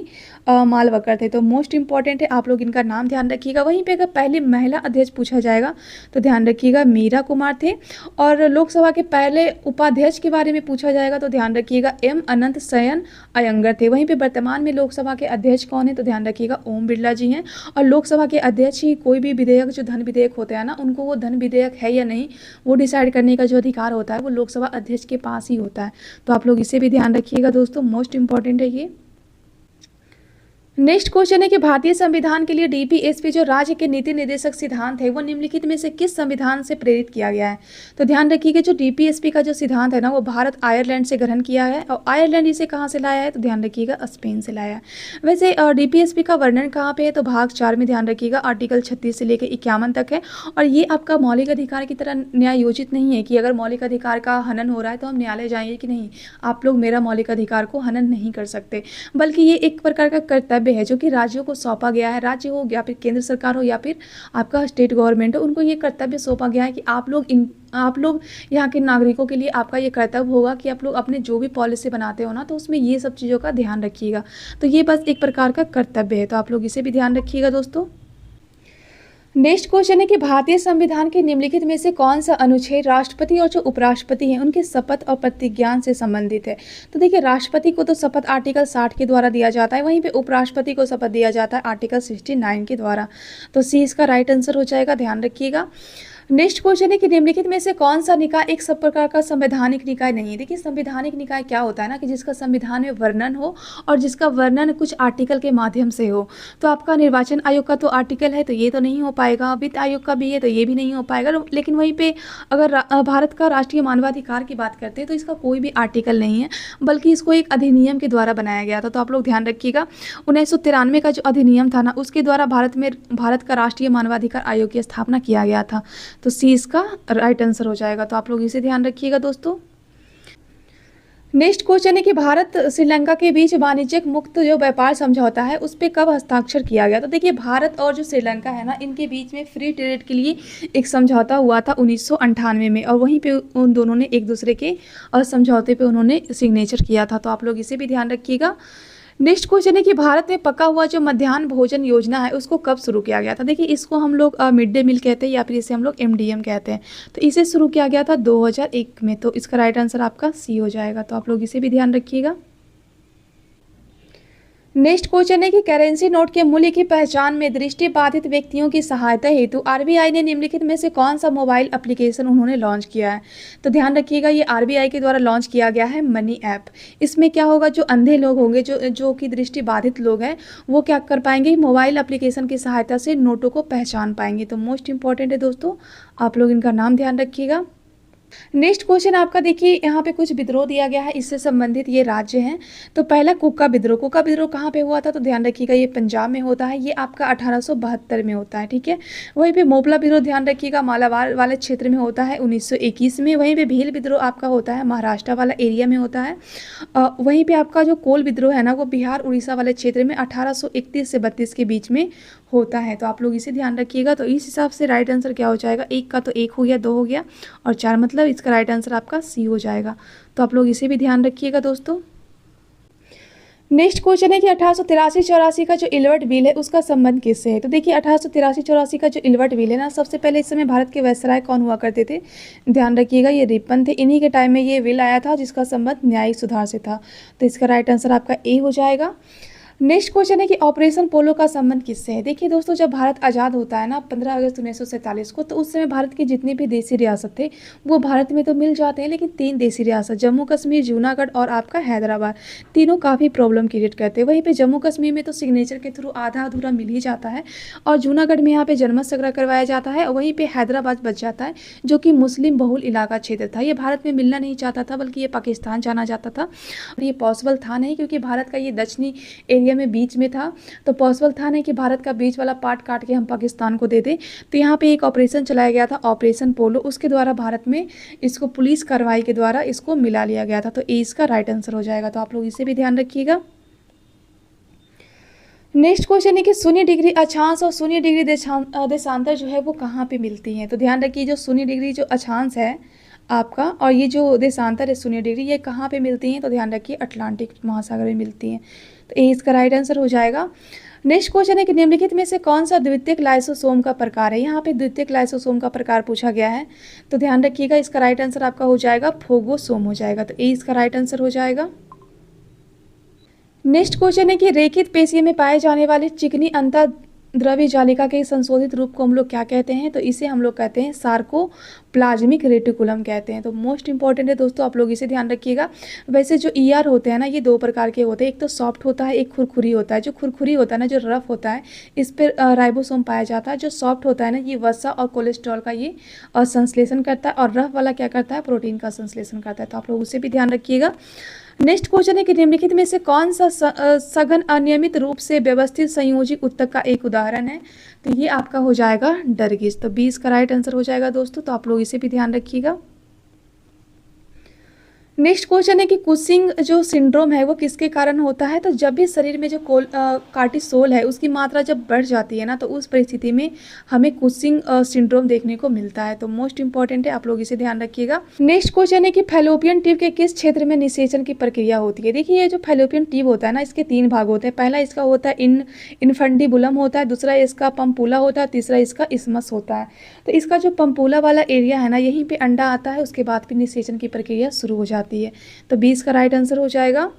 मालवकर थे। तो मोस्ट इंपॉर्टेंट है, आप लोग इनका नाम ध्यान रखिएगा। वहीं पे अगर पहले महिला अध्यक्ष पूछा जाएगा तो ध्यान रखिएगा, मीरा कुमार थे। और लोकसभा के पहले उपाध्यक्ष के बारे में पूछा जाएगा तो ध्यान रखिएगा, एम अनंत शयन अयंगर थे। वहीं पर वर्तमान में लोकसभा के अध्यक्ष कौन है? तो ध्यान रखिएगा, ओम बिरला जी हैं। और लोकसभा के अध्यक्ष ही कोई भी विधेयक, जो धन विधेयक होते हैं ना, उनको वो धन विधेयक है या नहीं, वो डिसाइड करने का जो अधिकार होता है वो लोकसभा अध्यक्ष के पास ही होता है। तो आप लोग इसे भी ध्यान रखिएगा दोस्तों, मोस्ट इंपॉर्टेंट है ये। नेक्स्ट क्वेश्चन है कि भारतीय संविधान के लिए डीपीएसपी जो राज्य के नीति निर्देशक सिद्धांत है वो निम्नलिखित में से किस संविधान से प्रेरित किया गया है। तो ध्यान रखिएगा जो डीपीएसपी का जो सिद्धांत है ना वो भारत आयरलैंड से ग्रहण किया है और आयरलैंड इसे कहाँ से लाया है तो ध्यान रखिएगा स्पेन से लाया है। वैसे डीपीएसपी का वर्णन कहाँ पे है तो भाग 4 में ध्यान रखिएगा आर्टिकल 36 से लेकर 51 तक है। और ये आपका मौलिक अधिकार की तरह न्यायोचित नहीं है कि अगर मौलिक अधिकार का हनन हो रहा है तो हम न्यायालय जाएंगे कि नहीं, आप लोग मेरा मौलिक अधिकार को हनन नहीं कर सकते, बल्कि ये एक प्रकार का कर्तव्य है जो कि राज्यों को सौंपा गया है। राज्य हो या फिर केंद्र सरकार हो या फिर आपका स्टेट गवर्नमेंट हो, उनको ये कर्तव्य सौंपा गया है कि आप लोग यहाँ के नागरिकों के लिए आपका ये कर्तव्य होगा कि आप लोग अपने जो भी पॉलिसी बनाते हो ना तो उसमें ये सब चीज़ों का ध्यान रखिएगा। तो ये बस एक प्रकार का कर्तव्य है, तो आप लोग इसे भी ध्यान रखिएगा दोस्तों। नेक्स्ट क्वेश्चन है कि भारतीय संविधान के निम्नलिखित में से कौन सा अनुच्छेद राष्ट्रपति और जो उपराष्ट्रपति हैं उनके शपथ और प्रतिज्ञान से संबंधित है। तो देखिए राष्ट्रपति को तो शपथ आर्टिकल 60 के द्वारा दिया जाता है, वहीं पे उपराष्ट्रपति को शपथ दिया जाता है आर्टिकल 69 के द्वारा। तो सी इसका राइट आंसर हो जाएगा, ध्यान रखिएगा। नेक्स्ट क्वेश्चन है कि निम्नलिखित में से कौन सा निकाय एक सब प्रकार का संवैधानिक निकाय नहीं है। देखिए संवैधानिक निकाय क्या होता है ना कि जिसका संविधान में वर्णन हो और जिसका वर्णन कुछ आर्टिकल के माध्यम से हो। तो आपका निर्वाचन आयोग का तो आर्टिकल है तो ये तो नहीं हो पाएगा, वित्त आयोग का भी है तो ये भी नहीं हो पाएगा। लेकिन वहीं पे अगर भारत का राष्ट्रीय मानवाधिकार की बात करते हैं तो इसका कोई भी आर्टिकल नहीं है, बल्कि इसको एक अधिनियम के द्वारा बनाया गया था। तो आप लोग ध्यान रखिएगा 1993 का जो अधिनियम था ना उसके द्वारा भारत का राष्ट्रीय मानवाधिकार आयोग की स्थापना किया गया था। तो सी इसका राइट आंसर हो जाएगा, तो आप लोग इसे ध्यान रखिएगा दोस्तों। नेक्स्ट क्वेश्चन है कि भारत श्रीलंका के बीच वाणिज्यिक मुक्त जो व्यापार समझौता है उस पर कब हस्ताक्षर किया गया। तो देखिए भारत और जो श्रीलंका है ना इनके बीच में फ्री ट्रेड के लिए एक समझौता हुआ था 1998 में, और वहीं पे उन दोनों ने एक दूसरे के समझौते पे उन्होंने सिग्नेचर किया था। तो आप लोग इसे भी ध्यान रखिएगा। नेक्स्ट क्वेश्चन है कि भारत में पका हुआ जो मध्याह्न भोजन योजना है उसको कब शुरू किया गया था। देखिए इसको हम लोग मिड डे मील कहते हैं या फिर इसे हम लोग एमडीएम कहते हैं। तो इसे शुरू किया गया था 2001 में। तो इसका राइट आंसर आपका सी हो जाएगा, तो आप लोग इसे भी ध्यान रखिएगा। नेक्स्ट क्वेश्चन है कि करेंसी नोट के मूल्य की पहचान में दृष्टिबाधित व्यक्तियों की सहायता हेतु आरबीआई ने निम्नलिखित में से कौन सा मोबाइल एप्लीकेशन उन्होंने लॉन्च किया है। तो ध्यान रखिएगा ये आरबीआई के द्वारा लॉन्च किया गया है मनी ऐप। इसमें क्या होगा जो अंधे लोग होंगे जो कि दृष्टिबाधित लोग हैं वो क्या कर पाएंगे, मोबाइल एप्लीकेशन की सहायता से नोटों को पहचान पाएंगे। तो मोस्ट इंपॉर्टेंट है दोस्तों, आप लोग इनका नाम ध्यान रखिएगा। नेक्स्ट क्वेश्चन आपका देखिए यहाँ पे कुछ विद्रोह दिया गया है, इससे संबंधित ये राज्य हैं। तो पहला कुका विद्रोह कहाँ पे हुआ था तो ध्यान रखिएगा ये पंजाब में होता है, ये आपका 1872 में होता है, ठीक है। वहीं पे मोपला विद्रोह ध्यान रखिएगा मालाबार वाले क्षेत्र में होता है 1921 में। वहीं पे भील विद्रोह आपका होता है महाराष्ट्र वाला एरिया में होता है। वहीं पे आपका जो कोल विद्रोह है ना वो बिहार उड़ीसा वाले क्षेत्र में 1831 से 32 के बीच में होता है। तो आप लोग इसे ध्यान रखिएगा। तो इस हिसाब से राइट आंसर क्या हो जाएगा, एक का तो एक हो गया, दो हो गया और चार, मतलब इसका राइट आंसर आपका सी हो जाएगा। तो आप लोग इसे भी ध्यान रखिएगा दोस्तों। नेक्स्ट क्वेश्चन है कि 1883-84 का जो इलवर्ट बिल है उसका संबंध किससे है। तो देखिए 1883-84 का जो इलवर्ट बिल है ना, सबसे पहले इस समय भारत के वायसराय कौन हुआ करते थे, ध्यान रखिएगा ये रिपन थे। इन्हीं के टाइम में ये बिल आया था जिसका संबंध न्यायिक सुधार से था। तो इसका राइट आंसर आपका ए हो जाएगा। नेक्स्ट क्वेश्चन है कि ऑपरेशन पोलो का संबंध किससे है। देखिए दोस्तों जब भारत आज़ाद होता है ना 15 अगस्त 1947 को, तो उस समय भारत के जितने भी देसी रियासत थे वो भारत में तो मिल जाते हैं, लेकिन 3 देसी रियासत जम्मू कश्मीर, जूनागढ़ और आपका हैदराबाद, तीनों काफ़ी प्रॉब्लम क्रिएट करते हैं। वहीं पे जम्मू कश्मीर में तो सिग्नेचर के थ्रू आधा अधूरा मिल ही जाता है, और जूनागढ़ में यहाँ पे जन्मत संग्रह करवाया जाता है, और वहीं पर हैदराबाद बच जाता है जो कि मुस्लिम बहुल इलाका क्षेत्र था। ये भारत में मिलना नहीं चाहता था बल्कि ये पाकिस्तान जाना जाता था। और ये पॉसिबल था नहीं क्योंकि भारत का ये दक्षिणी एरिया में बीच में था, तो पॉसिबल था नहीं कि भारत का बीच वाला पार्ट काट के हम पाकिस्तान को दे दें। तो यहाँ पे एक ऑपरेशन चलाया गया था ऑपरेशन पोलो, उसके द्वारा भारत में इसको पुलिस कार्रवाई के द्वारा इसको मिला लिया गया था। तो ए इसका राइट आंसर हो जाएगा। तो आप लोग इसे भी ध्यान रखिएगा। नेक्स्ट क्वेश्चन है कि शून्य डिग्री अक्षांश और शून्य डिग्री देशांतर जो है वो कहाँ पे मिलती हैं। तो ध्यान रखिए जो शून्य डिग्री जो अक्षांश है आपका और ये जो देशांतर है 0 डिग्री, ये कहाँ पे मिलती हैं तो ध्यान रखिए अटलांटिक महासागर में मिलती हैं। तो ए इसका राइट आंसर हो जाएगा। नेक्स्ट क्वेश्चन है कि निम्नलिखित में से कौन सा द्वितीयक लाइसोसोम का प्रकार है। यहाँ पे द्वितीयक लाइसोसोम का प्रकार पूछा गया है, तो ध्यान रखिएगा इसका राइट आंसर आपका हो जाएगा फोगोसोम हो जाएगा। तो ए इसका राइट आंसर हो जाएगा। नेक्स्ट क्वेश्चन है कि रेखित पेशियों में पाए जाने वाले चिकनी अंतर द्रव्य जालिका के संशोधित रूप को हम लोग क्या कहते हैं? तो इसे हम लोग कहते हैं सार्कोप्लाज्मिक रेटिकुलम कहते हैं। तो मोस्ट इंपॉर्टेंट है दोस्तों, आप लोग इसे ध्यान रखिएगा। वैसे जो ईआर होते हैं ना, ये दो प्रकार के होते हैं, एक तो सॉफ्ट होता है, एक खुरखुरी होता है। जो खुरखुरी होता है ना, जो रफ होता है, इस पर राइबोसोम पाया जाता है। जो सॉफ्ट होता है ना, ये वसा और कोलेस्ट्रॉल का ये संश्लेषण करता है, और रफ वाला क्या करता है? प्रोटीन का संश्लेषण करता है। तो आप लोग उसे भी ध्यान रखिएगा। नेक्स्ट क्वेश्चन है कि निम्नलिखित में से कौन सा सघन अनियमित रूप से व्यवस्थित संयोजी उत्तक का एक उदाहरण है? तो ये आपका हो जाएगा डरगिस। तो 20 का राइट आंसर हो जाएगा दोस्तों। तो आप लोग इसे भी ध्यान रखिएगा। नेक्स्ट क्वेश्चन है कि कुशिंग जो सिंड्रोम है वो किसके कारण होता है? तो जब भी शरीर में जो कार्टिसोल है उसकी मात्रा जब बढ़ जाती है ना, तो उस परिस्थिति में हमें कुशिंग सिंड्रोम देखने को मिलता है। तो मोस्ट इंपॉर्टेंट है, आप लोग इसे ध्यान रखिएगा। नेक्स्ट क्वेश्चन है कि फैलोपियन ट्यूब के किस क्षेत्र में निषेचन की प्रक्रिया होती है? देखिए, ये जो फैलोपियन ट्यूब होता है ना, इसके 3 भाग होते हैं। पहला इसका होता है इनफंडिबुलम होता है, दूसरा इसका पंपूला होता है, तीसरा इसका इस्मस होता है। तो इसका जो पंपूला वाला एरिया है ना, यहीं पे अंडा आता है, उसके बाद फिर निषेचन की प्रक्रिया शुरू हो जाती है। तो 20 का राइट आंसर हो जाएगा।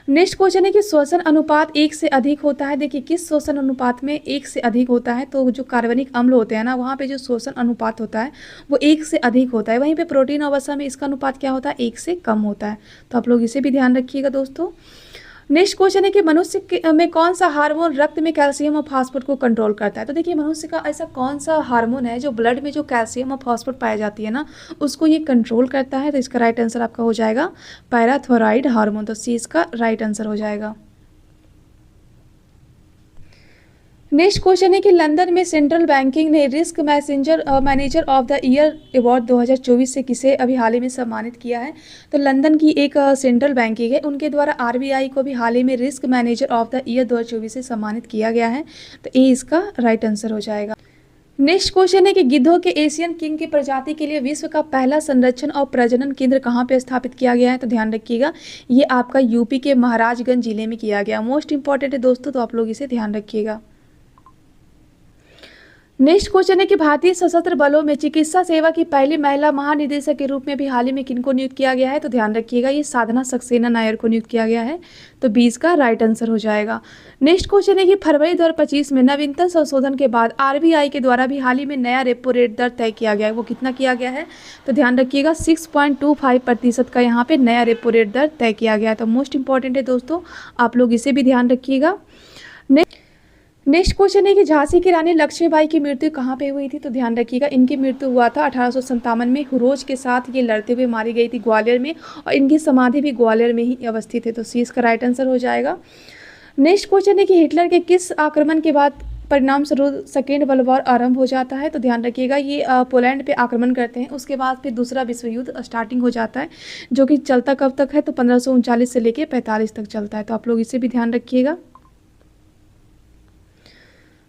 नेक्स्ट क्वेश्चन है कि श्वसन अनुपात 1 से अधिक होता है। देखिए, किस श्वसन अनुपात में 1 से अधिक होता है? तो जो कार्बनिक अम्ल होते हैं ना, वहाँ पे जो श्वसन अनुपात होता है वो 1 से अधिक होता है। वहीं पे प्रोटीन और वसा में इसका अनुपात क्या होता है? 1 से कम होता है। तो आप लोग इसे भी ध्यान रखिएगा दोस्तों। नेक्स्ट क्वेश्चन है कि मनुष्य में कौन सा हार्मोन रक्त में कैल्शियम और फास्फोरस को कंट्रोल करता है? तो देखिए, मनुष्य का ऐसा कौन सा हार्मोन है जो ब्लड में जो कैल्शियम और फास्फोरस पाई जाती है ना, उसको ये कंट्रोल करता है? तो इसका राइट आंसर आपका हो जाएगा पैराथायरॉइड हार्मोन। तो सी इसका राइट आंसर हो जाएगा। नेक्स्ट क्वेश्चन है कि लंदन में सेंट्रल बैंकिंग ने risk manager of the year award 2024 से किसे अभी हाल ही में सम्मानित किया है? तो लंदन की एक सेंट्रल बैंकिंग है, उनके द्वारा आरबीआई को भी हाल ही में risk manager of the year 2024 से सम्मानित किया गया है। तो ए इसका राइट आंसर हो जाएगा। नेक्स्ट क्वेश्चन है कि गिद्धों के एशियन किंग की प्रजाति के लिए विश्व का पहला संरक्षण और प्रजनन केंद्र कहाँ पे स्थापित किया गया है? तो ध्यान रखिएगा, ये आपका यूपी के महाराजगंज जिले में किया गया। मोस्ट इंपॉर्टेंट है दोस्तों, तो आप लोग इसे ध्यान रखिएगा। नेक्स्ट क्वेश्चन है कि भारतीय सशस्त्र बलों में चिकित्सा सेवा की पहली महिला महानिदेशक के रूप में भी हाल ही में किनको नियुक्त किया गया है? तो ध्यान रखिएगा, ये साधना सक्सेना नायर को नियुक्त किया गया है। तो 20 का राइट आंसर हो जाएगा। नेक्स्ट क्वेश्चन है कि फरवरी 2025 में नवीनतम संशोधन के बाद आरबीआई के द्वारा भी हाल ही में नया रेपो रेट दर तय किया गया है। वो कितना किया गया है? तो ध्यान रखिएगा, 6.25% का यहाँ पे नया रेपो रेट दर तय किया गया है। तो मोस्ट इंपॉर्टेंट है दोस्तों, आप लोग इसे भी ध्यान रखिएगा। नेक्स्ट क्वेश्चन है कि झांसी की रानी लक्ष्मीबाई की मृत्यु कहाँ पे हुई थी? तो ध्यान रखिएगा, इनकी मृत्यु हुआ था 1857 में। हुरोज के साथ ये लड़ते हुए मारी गई थी ग्वालियर में, और इनकी समाधि भी ग्वालियर में ही अवस्थित है। तो सी इसका राइट आंसर हो जाएगा। नेक्स्ट क्वेश्चन है कि हिटलर के किस आक्रमण के बाद परिणाम स्वरूप सेकेंड वर्ल्ड वॉर आरंभ हो जाता है? तो ध्यान रखिएगा, ये पोलैंड पे आक्रमण करते हैं, उसके बाद फिर दूसरा विश्व युद्ध स्टार्टिंग हो जाता है, जो कि चलता कब तक है? तो 1539 से लेकर 45 तक चलता है। तो आप लोग इसे भी ध्यान रखिएगा।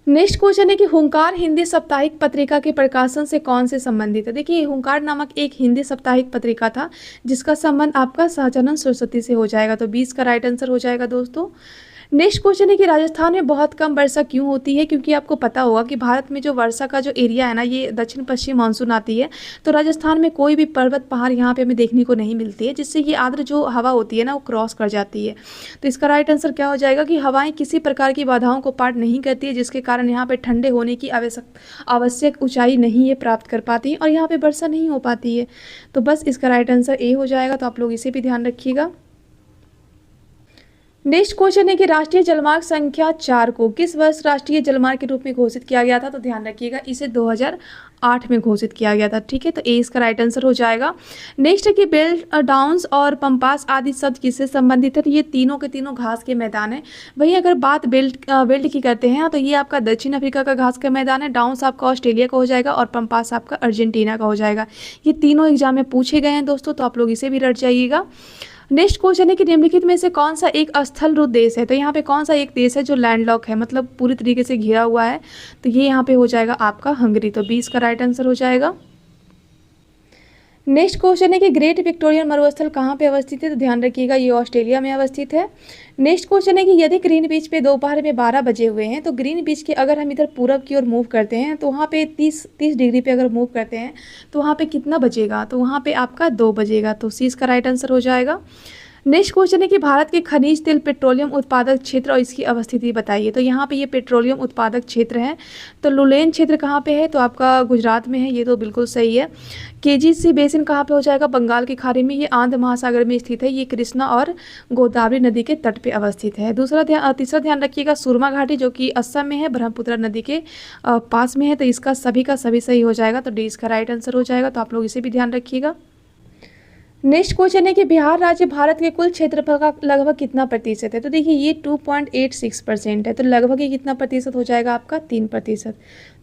नेक्स्ट क्वेश्चन है कि हुंकार हिंदी साप्ताहिक पत्रिका के प्रकाशन से कौन से संबंधित है? देखिए, हुंकार नामक एक हिंदी साप्ताहिक पत्रिका था जिसका संबंध आपका सहजानंद सरस्वती से हो जाएगा। तो 20 का राइट आंसर हो जाएगा दोस्तों। नेक्स्ट क्वेश्चन है कि राजस्थान में बहुत कम वर्षा क्यों होती है? क्योंकि आपको पता होगा कि भारत में जो वर्षा का जो एरिया है ना, ये दक्षिण पश्चिम मानसून आती है, तो राजस्थान में कोई भी पर्वत पहाड़ यहाँ पे हमें देखने को नहीं मिलती है, जिससे ये आर्द्र जो हवा होती है ना, वो क्रॉस कर जाती है। तो इसका राइट आंसर क्या हो जाएगा कि हवाएं किसी प्रकार की बाधाओं को पार नहीं करती है, जिसके कारण यहाँ पे ठंडे होने की आवश्यक ऊंचाई नहीं ये प्राप्त कर पाती है, और यहाँ पे वर्षा नहीं हो पाती है। तो बस इसका राइट आंसर ए हो जाएगा। तो आप लोग इसे भी ध्यान रखिएगा। नेक्स्ट क्वेश्चन है कि राष्ट्रीय जलमार्ग संख्या 4 को किस वर्ष राष्ट्रीय जलमार्ग के रूप में घोषित किया गया था? तो ध्यान रखिएगा, इसे 2008 में घोषित किया गया था। ठीक है, तो ए इसका राइट आंसर हो जाएगा। नेक्स्ट है कि बेल्ट डाउन्स और पंपास आदि शब्द किससे संबंधित है? तो ये तीनों के तीनों घास के मैदान है। वहीं अगर बात बेल्ट की करते हैं तो ये आपका दक्षिण अफ्रीका का घास का मैदान है, डाउन्स आपका ऑस्ट्रेलिया का हो जाएगा, और पंपास आपका अर्जेंटीना का हो जाएगा। ये तीनों एग्जाम में पूछे गए हैं दोस्तों, तो आप लोग इसे भी रट जाइएगा। नेक्स्ट क्वेश्चन है कि निम्नलिखित में से कौन सा एक स्थलरूप देश है? तो यहाँ पे कौन सा एक देश है जो लैंडलॉक है, मतलब पूरी तरीके से घिरा हुआ है? तो ये यहाँ पे हो जाएगा आपका हंगरी। तो 20 का राइट आंसर हो जाएगा। नेक्स्ट क्वेश्चन है कि ग्रेट विक्टोरियन मरुस्थल कहाँ पे अवस्थित है? तो ध्यान रखिएगा, ये ऑस्ट्रेलिया में अवस्थित है। नेक्स्ट क्वेश्चन है कि यदि ग्रीन बीच पे दोपहर में 12 बजे हुए हैं, तो ग्रीन बीच के अगर हम इधर पूरब की ओर मूव करते हैं तो वहाँ पे 30 डिग्री पे अगर मूव करते हैं तो वहाँ पे कितना बजेगा? तो वहाँ पे आपका 2 बजेगा। तो सी इसका राइट आंसर हो जाएगा। नेक्स्ट क्वेश्चन है कि भारत के खनिज तेल पेट्रोलियम उत्पादक क्षेत्र और इसकी अवस्थिति बताइए। तो यहाँ पे ये पेट्रोलियम उत्पादक क्षेत्र है, तो लुलेन क्षेत्र कहाँ पे है, तो आपका गुजरात में है, ये तो बिल्कुल सही है। केजीसी बेसिन कहाँ पे हो जाएगा, बंगाल की खाड़ी में, ये आंध्र महासागर में स्थित है, ये कृष्णा और गोदावरी नदी के तट पे अवस्थित है। तीसरा ध्यान रखिएगा सुरमा घाटी जो कि असम में है, ब्रह्मपुत्र नदी के पास में है, तो इसका सभी का सभी सही हो जाएगा, तो डी इसका राइट आंसर हो जाएगा, तो आप लोग इसे भी ध्यान रखिएगा। नेक्स्ट क्वेश्चन है कि बिहार राज्य भारत के कुल क्षेत्रफल का लगभग कितना प्रतिशत है। तो देखिए ये 2.86% है, तो लगभग ये कितना प्रतिशत हो जाएगा आपका 3%,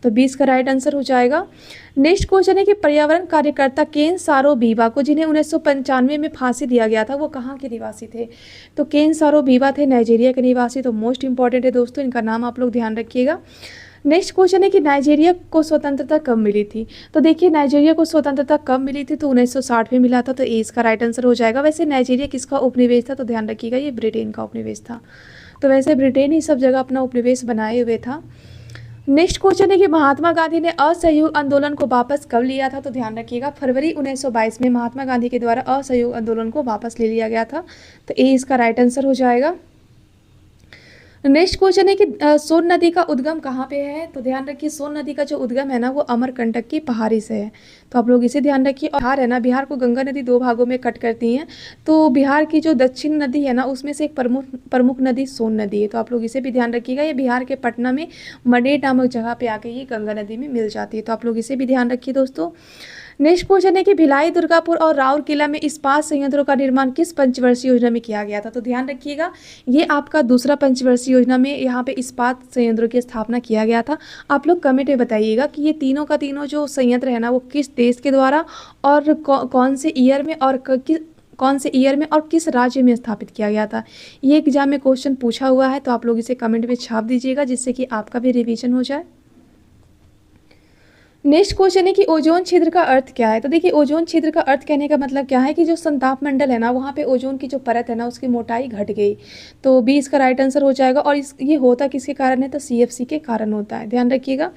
तो 20 का राइट आंसर हो जाएगा। नेक्स्ट क्वेश्चन है कि पर्यावरण कार्यकर्ता केन सारो बीबा को जिन्हें 1995 में फांसी दिया गया था वो कहाँ के निवासी थे। तो केन सारो बीबा थे नाइजीरिया के निवासी, तो मोस्ट इंपॉर्टेंट है दोस्तों, इनका नाम आप लोग ध्यान रखिएगा। नेक्स्ट क्वेश्चन है कि नाइजीरिया को स्वतंत्रता कब मिली थी। तो देखिए नाइजीरिया को स्वतंत्रता कब मिली थी, तो 1960 में मिला था, तो ए इसका राइट आंसर हो जाएगा। वैसे नाइजीरिया किसका उपनिवेश था, तो ध्यान रखिएगा ये ब्रिटेन का उपनिवेश था, तो वैसे ब्रिटेन ही सब जगह अपना उपनिवेश बनाए हुए था। नेक्स्ट क्वेश्चन है कि महात्मा गांधी ने असहयोग आंदोलन को वापस कब लिया था। तो ध्यान रखिएगा फरवरी 1922 में महात्मा गांधी के द्वारा असहयोग आंदोलन को वापस ले लिया गया था, तो ए इसका राइट आंसर हो जाएगा। नेक्स्ट क्वेश्चन है कि सोन नदी का उद्गम कहाँ पे है। तो ध्यान रखिए सोन नदी का जो उद्गम है ना वो अमरकंटक की पहाड़ी से है, तो आप लोग इसे ध्यान रखिए। और बिहार है ना, बिहार को गंगा नदी 2 भागों में कट करती हैं, तो बिहार की जो दक्षिण नदी है ना उसमें से एक प्रमुख नदी सोन नदी है, तो आप लोग इसे भी ध्यान रखिएगा। ये बिहार के पटना में मडेर नामक जगह पे आके ये गंगा नदी में मिल जाती है, तो आप लोग इसे भी ध्यान रखिए दोस्तों। नेक्स्ट क्वेश्चन है कि भिलाई, दुर्गापुर और राउरकेला में इस्पात संयंत्रों का निर्माण किस पंचवर्षीय योजना में किया गया था। तो ध्यान रखिएगा ये आपका दूसरा पंचवर्षीय योजना में यहाँ पे इस्पात संयंत्रों की स्थापना किया गया था। आप लोग कमेंट में बताइएगा कि ये तीनों का तीनों जो संयंत्र है ना वो किस देश के द्वारा और कौन से ईयर में और किस राज्य में स्थापित किया गया था। ये एग्जाम में क्वेश्चन पूछा हुआ है, तो आप लोग इसे कमेंट में छाप दीजिएगा जिससे कि आपका भी रिवीजन हो जाए। नेक्स्ट क्वेश्चन है कि ओजोन छिद्र का अर्थ क्या है। तो देखिए ओजोन छिद्र का अर्थ कहने का मतलब क्या है कि जो संताप मंडल है ना वहाँ पे ओजोन की जो परत है ना उसकी मोटाई घट गई, तो बी इसका राइट आंसर हो जाएगा। और ये होता किसके कारण है, तो CFC के कारण होता है, ध्यान रखिएगा।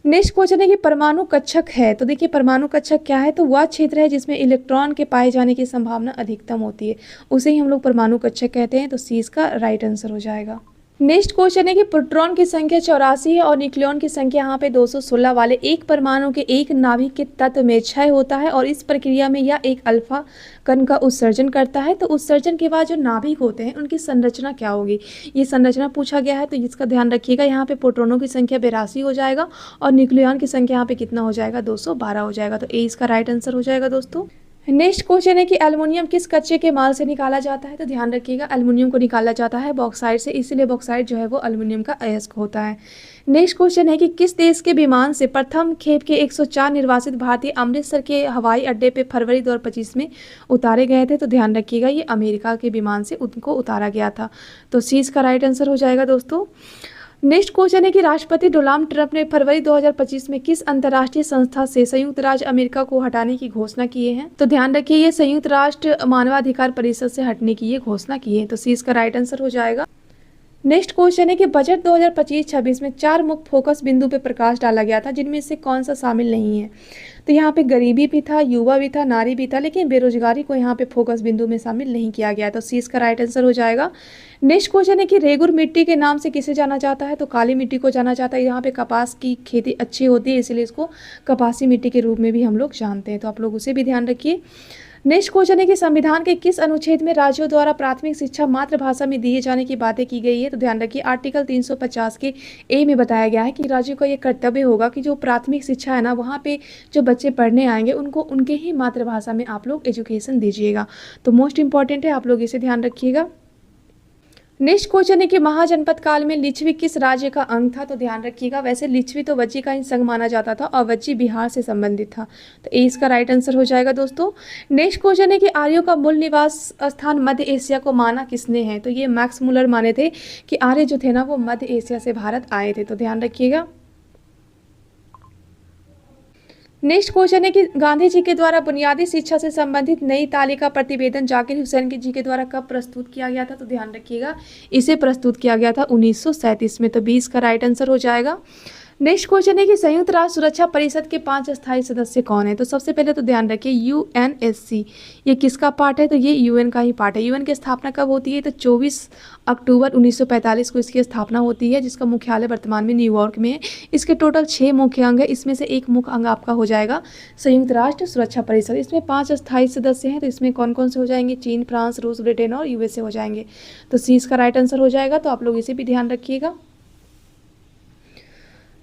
नेक्स्ट क्वेश्चन है कि परमाणु कक्षक है। तो देखिए परमाणु कक्षक क्या है, तो वह क्षेत्र है जिसमें इलेक्ट्रॉन के पाए जाने की संभावना अधिकतम होती है, उसे ही हम लोग परमाणु कक्षक कहते हैं, तो सी इसका राइट आंसर हो जाएगा। नेक्स्ट क्वेश्चन है कि प्रोटॉन की संख्या 84 है और न्यूक्लियॉन की संख्या यहाँ पे 216 वाले एक परमाणु के एक नाभिक के तत्व में क्षय होता है और इस प्रक्रिया में यह एक अल्फा कण का उत्सर्जन करता है। तो उत्सर्जन के बाद जो नाभिक होते हैं उनकी संरचना क्या होगी, ये संरचना पूछा गया है, तो इसका ध्यान रखिएगा। यहाँ पे प्रोटॉनों की संख्या 82 हो जाएगा और न्यूक्लियॉन की संख्या यहाँ पे कितना हो जाएगा, 212 हो जाएगा, तो ए इसका राइट आंसर हो जाएगा दोस्तों। नेक्स्ट क्वेश्चन है कि एल्युमिनियम किस कच्चे के माल से निकाला जाता है। तो ध्यान रखिएगा एल्युमिनियम को निकाला जाता है बॉक्साइट से, इसीलिए बॉक्साइट जो है वो एल्युमिनियम का अयस्क होता है। नेक्स्ट क्वेश्चन है कि किस देश के विमान से प्रथम खेप के 104 निर्वासित भारतीय अमृतसर के हवाई अड्डे पे फरवरी 2025 में उतारे गए थे। तो ध्यान रखिएगा ये अमेरिका के विमान से उनको उतारा गया था, तो सी इसका राइट आंसर हो जाएगा दोस्तों। नेक्स्ट क्वेश्चन है कि राष्ट्रपति डोनाल्ड ट्रंप ने फरवरी 2025 में किस अंतर्राष्ट्रीय संस्था से संयुक्त राज्य अमेरिका को हटाने की घोषणा किए हैं। तो ध्यान रखिए ये संयुक्त राष्ट्र मानवाधिकार परिषद से हटने की ये घोषणा की है, तो सी इसका राइट आंसर हो जाएगा। नेक्स्ट क्वेश्चन है कि बजट 2025-26 में 4 मुख्य फोकस बिंदु पे प्रकाश डाला गया था, जिनमें से कौन सा शामिल नहीं है। तो यहाँ पे गरीबी भी था, युवा भी था, नारी भी था, लेकिन बेरोजगारी को यहाँ पे फोकस बिंदु में शामिल नहीं किया गया, तो सी इसका राइट आंसर हो जाएगा। नेक्स्ट क्वेश्चन है कि रेगुर मिट्टी के नाम से किसे जाना जाता है। तो काली मिट्टी को जाना जाता है, यहाँ पे कपास की खेती अच्छी होती है इसलिए इसको कपासी मिट्टी के रूप में भी हम लोग जानते हैं, तो आप लोग उसे भी ध्यान रखिए। नेक्स्ट क्वेश्चन है कि संविधान के किस अनुच्छेद में राज्यों द्वारा प्राथमिक शिक्षा मातृभाषा में दिए जाने की बातें की गई है। तो ध्यान रखिए आर्टिकल 350 के ए में बताया गया है कि राज्यों का ये कर्तव्य होगा कि जो प्राथमिक शिक्षा है ना वहाँ पे जो बच्चे पढ़ने आएंगे उनको उनके ही मातृभाषा में आप लोग एजुकेशन दीजिएगा, तो मोस्ट इंपॉर्टेंट है, आप लोग इसे ध्यान रखिएगा। नेक्स्ट क्वेश्चन है कि महाजनपद काल में लिच्छवी किस राज्य का अंग था। तो ध्यान रखिएगा वैसे लिच्छवी तो वज्जी का ही संघ माना जाता था और वज्जी बिहार से संबंधित था, तो ए इसका राइट आंसर हो जाएगा दोस्तों। नेक्स्ट क्वेश्चन है कि आर्यों का मूल निवास स्थान मध्य एशिया को माना किसने है। तो ये मैक्स मुलर माने थे कि आर्य जो थे ना वो मध्य एशिया से भारत आए थे, तो ध्यान रखिएगा। नेक्स्ट क्वेश्चन है कि गांधी जी के द्वारा बुनियादी शिक्षा से संबंधित नई तालिका प्रतिवेदन जाकिर हुसैन जी के द्वारा कब प्रस्तुत किया गया था। तो ध्यान रखिएगा इसे प्रस्तुत किया गया था 1937 में, तो 20 का राइट आंसर हो जाएगा। नेक्स्ट क्वेश्चन है कि संयुक्त राष्ट्र सुरक्षा परिषद के 5 स्थायी सदस्य कौन है। तो सबसे पहले तो ध्यान रखिए यूएनएससी, ये किसका पार्ट है, तो ये यूएन का ही पार्ट है। यूएन की स्थापना कब होती है, तो 24 अक्टूबर 1945 को इसकी स्थापना होती है, जिसका मुख्यालय वर्तमान में न्यूयॉर्क में है। इसके टोटल 6 मुख्य अंग है, इसमें से एक मुख्य अंग आपका हो जाएगा संयुक्त राष्ट्र सुरक्षा परिषद। इसमें 5 स्थायी सदस्य हैं, तो इसमें कौन कौन से हो जाएंगे, चीन, फ्रांस, रूस, ब्रिटेन और यूएसए हो जाएंगे। तो सी इसका राइट आंसर हो जाएगा, तो आप लोग इसे भी ध्यान रखिएगा।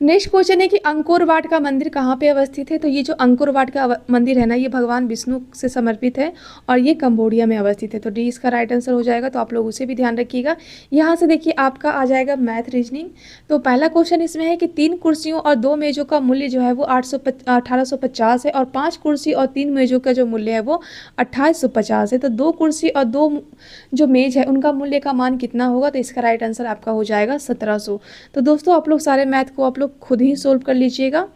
नेक्स्ट क्वेश्चन है कि अंकोर वाट का मंदिर कहाँ पे अवस्थित है। तो ये जो अंकोर वाट का मंदिर है ना, ये भगवान विष्णु से समर्पित है और ये कंबोडिया में अवस्थित है। तो डी इसका राइट आंसर हो जाएगा, तो आप लोग उसे भी ध्यान रखिएगा। यहाँ से देखिए आपका आ जाएगा मैथ रीजनिंग। तो पहला क्वेश्चन इसमें है कि 3 कुर्सियों और 2 मेज़ों का मूल्य जो है वो 1850 है और 5 कुर्सी और 3 मेज़ों का जो मूल्य है वो 2850 है। तो 2 कुर्सी और 2 जो मेज़ है उनका मूल्य का मान कितना होगा, तो इसका राइट आंसर आपका हो जाएगा 1700। तो दोस्तों आप लोग सारे मैथ को आप लोग खुद ही सोल्व कर लीजिएगा।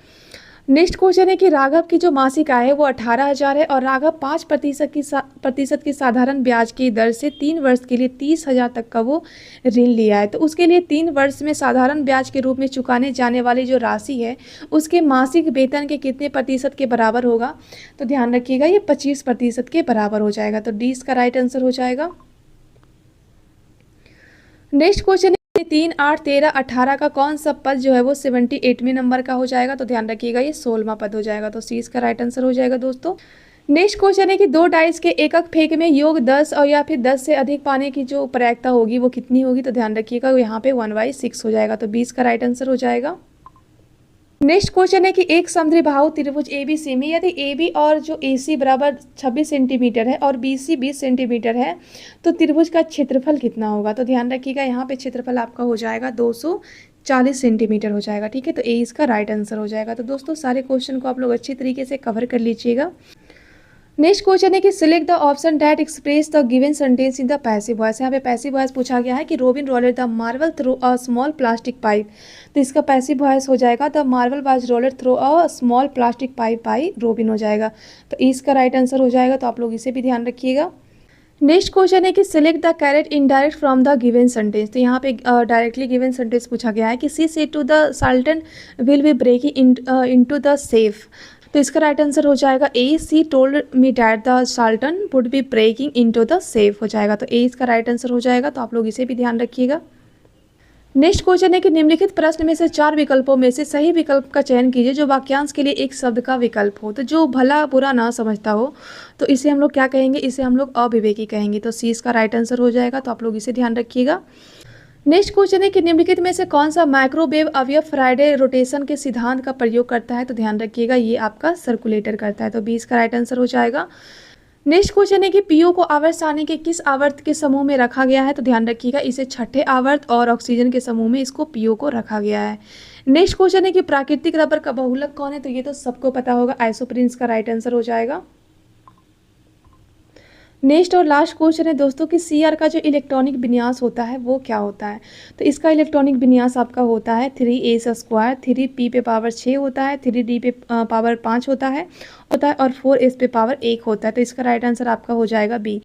नेक्स्ट क्वेश्चन है कि राघव की जो मासिक आय है वो 18,000 है और राघव 5% की साधारण ब्याज की दर से 3 वर्ष के लिए 30,000 तक का वो ऋण लिया है। तो उसके लिए 3 वर्ष में साधारण ब्याज के रूप में चुकाने जाने वाली जो राशि है उसके मासिक वेतन के कितने प्रतिशत के बराबर होगा। तो ध्यान रखिएगा ये 25% के बराबर हो जाएगा। तो डी इसका राइट आंसर हो जाएगा। नेक्स्ट क्वेश्चन है 3, 8, 13, 18 का कौन सा पद जो है वो 78वें नंबर का हो जाएगा। तो ध्यान रखिएगा ये 16वां पद हो जाएगा। तो सी इसका राइट आंसर हो जाएगा दोस्तों। नेक्स्ट क्वेश्चन है कि 2 डाइस के एकक फेंक में योग 10 और या फिर 10 से अधिक पाने की जो प्रायिकता होगी वो कितनी होगी। तो ध्यान रखिएगा यहाँ पे 1/6 हो जाएगा। तो 20 का राइट आंसर हो जाएगा। नेक्स्ट क्वेश्चन है कि एक समद्विबाहु त्रिभुज एबीसी में यदि AB और जो AC बराबर 26 सेंटीमीटर है और BC 20 सेंटीमीटर है तो त्रिभुज का क्षेत्रफल कितना होगा। तो ध्यान रखिएगा यहाँ पे क्षेत्रफल आपका हो जाएगा 240 सेंटीमीटर हो जाएगा। ठीक है, तो ए इसका राइट आंसर हो जाएगा। तो दोस्तों सारे क्वेश्चन को आप लोग अच्छी तरीके से कवर कर लीजिएगा। नेक्स्ट क्वेश्चन है कि select the option that express the given sentence in the passive voice. यहाँ पे पैसिव वॉइस पूछा गया है कि Robin rolled the marble through a small plastic pipe. तो इसका पैसिव वॉइस हो जाएगा the marble was rolled through a small plastic pipe by Robin हो जाएगा। तो इसका राइट आंसर हो जाएगा। तो आप लोग इसे भी ध्यान रखिएगा। नेक्स्ट क्वेश्चन है कि select the carat indirect from the given sentence. तो यहाँ पे डायरेक्टली गिवन सेंटेंस पूछा गया है कि she said to the sultan will be breaking into the safe. तो इसका राइट आंसर हो जाएगा A, she told me that the sultan would be breaking into the safe हो जाएगा। तो ए इसका राइट आंसर हो जाएगा। तो आप लोग इसे भी ध्यान रखिएगा। नेक्स्ट क्वेश्चन है कि निम्नलिखित प्रश्न में से 4 विकल्पों में से सही विकल्प का चयन कीजिए जो वाक्यांश के लिए एक शब्द का विकल्प हो। तो जो भला बुरा ना समझता हो तो इसे हम लोग क्या कहेंगे, इसे हम लोग अविवेकी कहेंगे। तो सी इसका राइट आंसर हो जाएगा। तो आप लोग इसे ध्यान रखिएगा। नेक्स्ट क्वेश्चन है कि निम्नलिखित में से कौन सा माइक्रोवेव अवयव फ्राइडे रोटेशन के सिद्धांत का प्रयोग करता है। तो ध्यान रखिएगा ये आपका सर्कुलेटर करता है। तो 20 का राइट आंसर हो जाएगा। नेक्स्ट क्वेश्चन है कि पीओ को आवर्त सारणी के किस आवर्त के समूह में रखा गया है। तो ध्यान रखिएगा इसे छठे आवर्त और ऑक्सीजन के समूह में इसको पीओ को रखा गया है। नेक्स्ट क्वेश्चन है कि प्राकृतिक रबर का बहुलक कौन है। तो ये तो सबको पता होगा, आइसोप्रीन्स का राइट आंसर हो जाएगा। नेक्स्ट और लास्ट क्वेश्चन है दोस्तों कि सीआर का जो इलेक्ट्रॉनिक विन्यास होता है वो क्या होता है। तो इसका इलेक्ट्रॉनिक विन्यास आपका होता है 3s², 3p पे पावर 6 होता है, 3d पे पावर 5 होता है और 4s पे पावर 1 होता है। तो इसका राइट आंसर आपका हो जाएगा बी।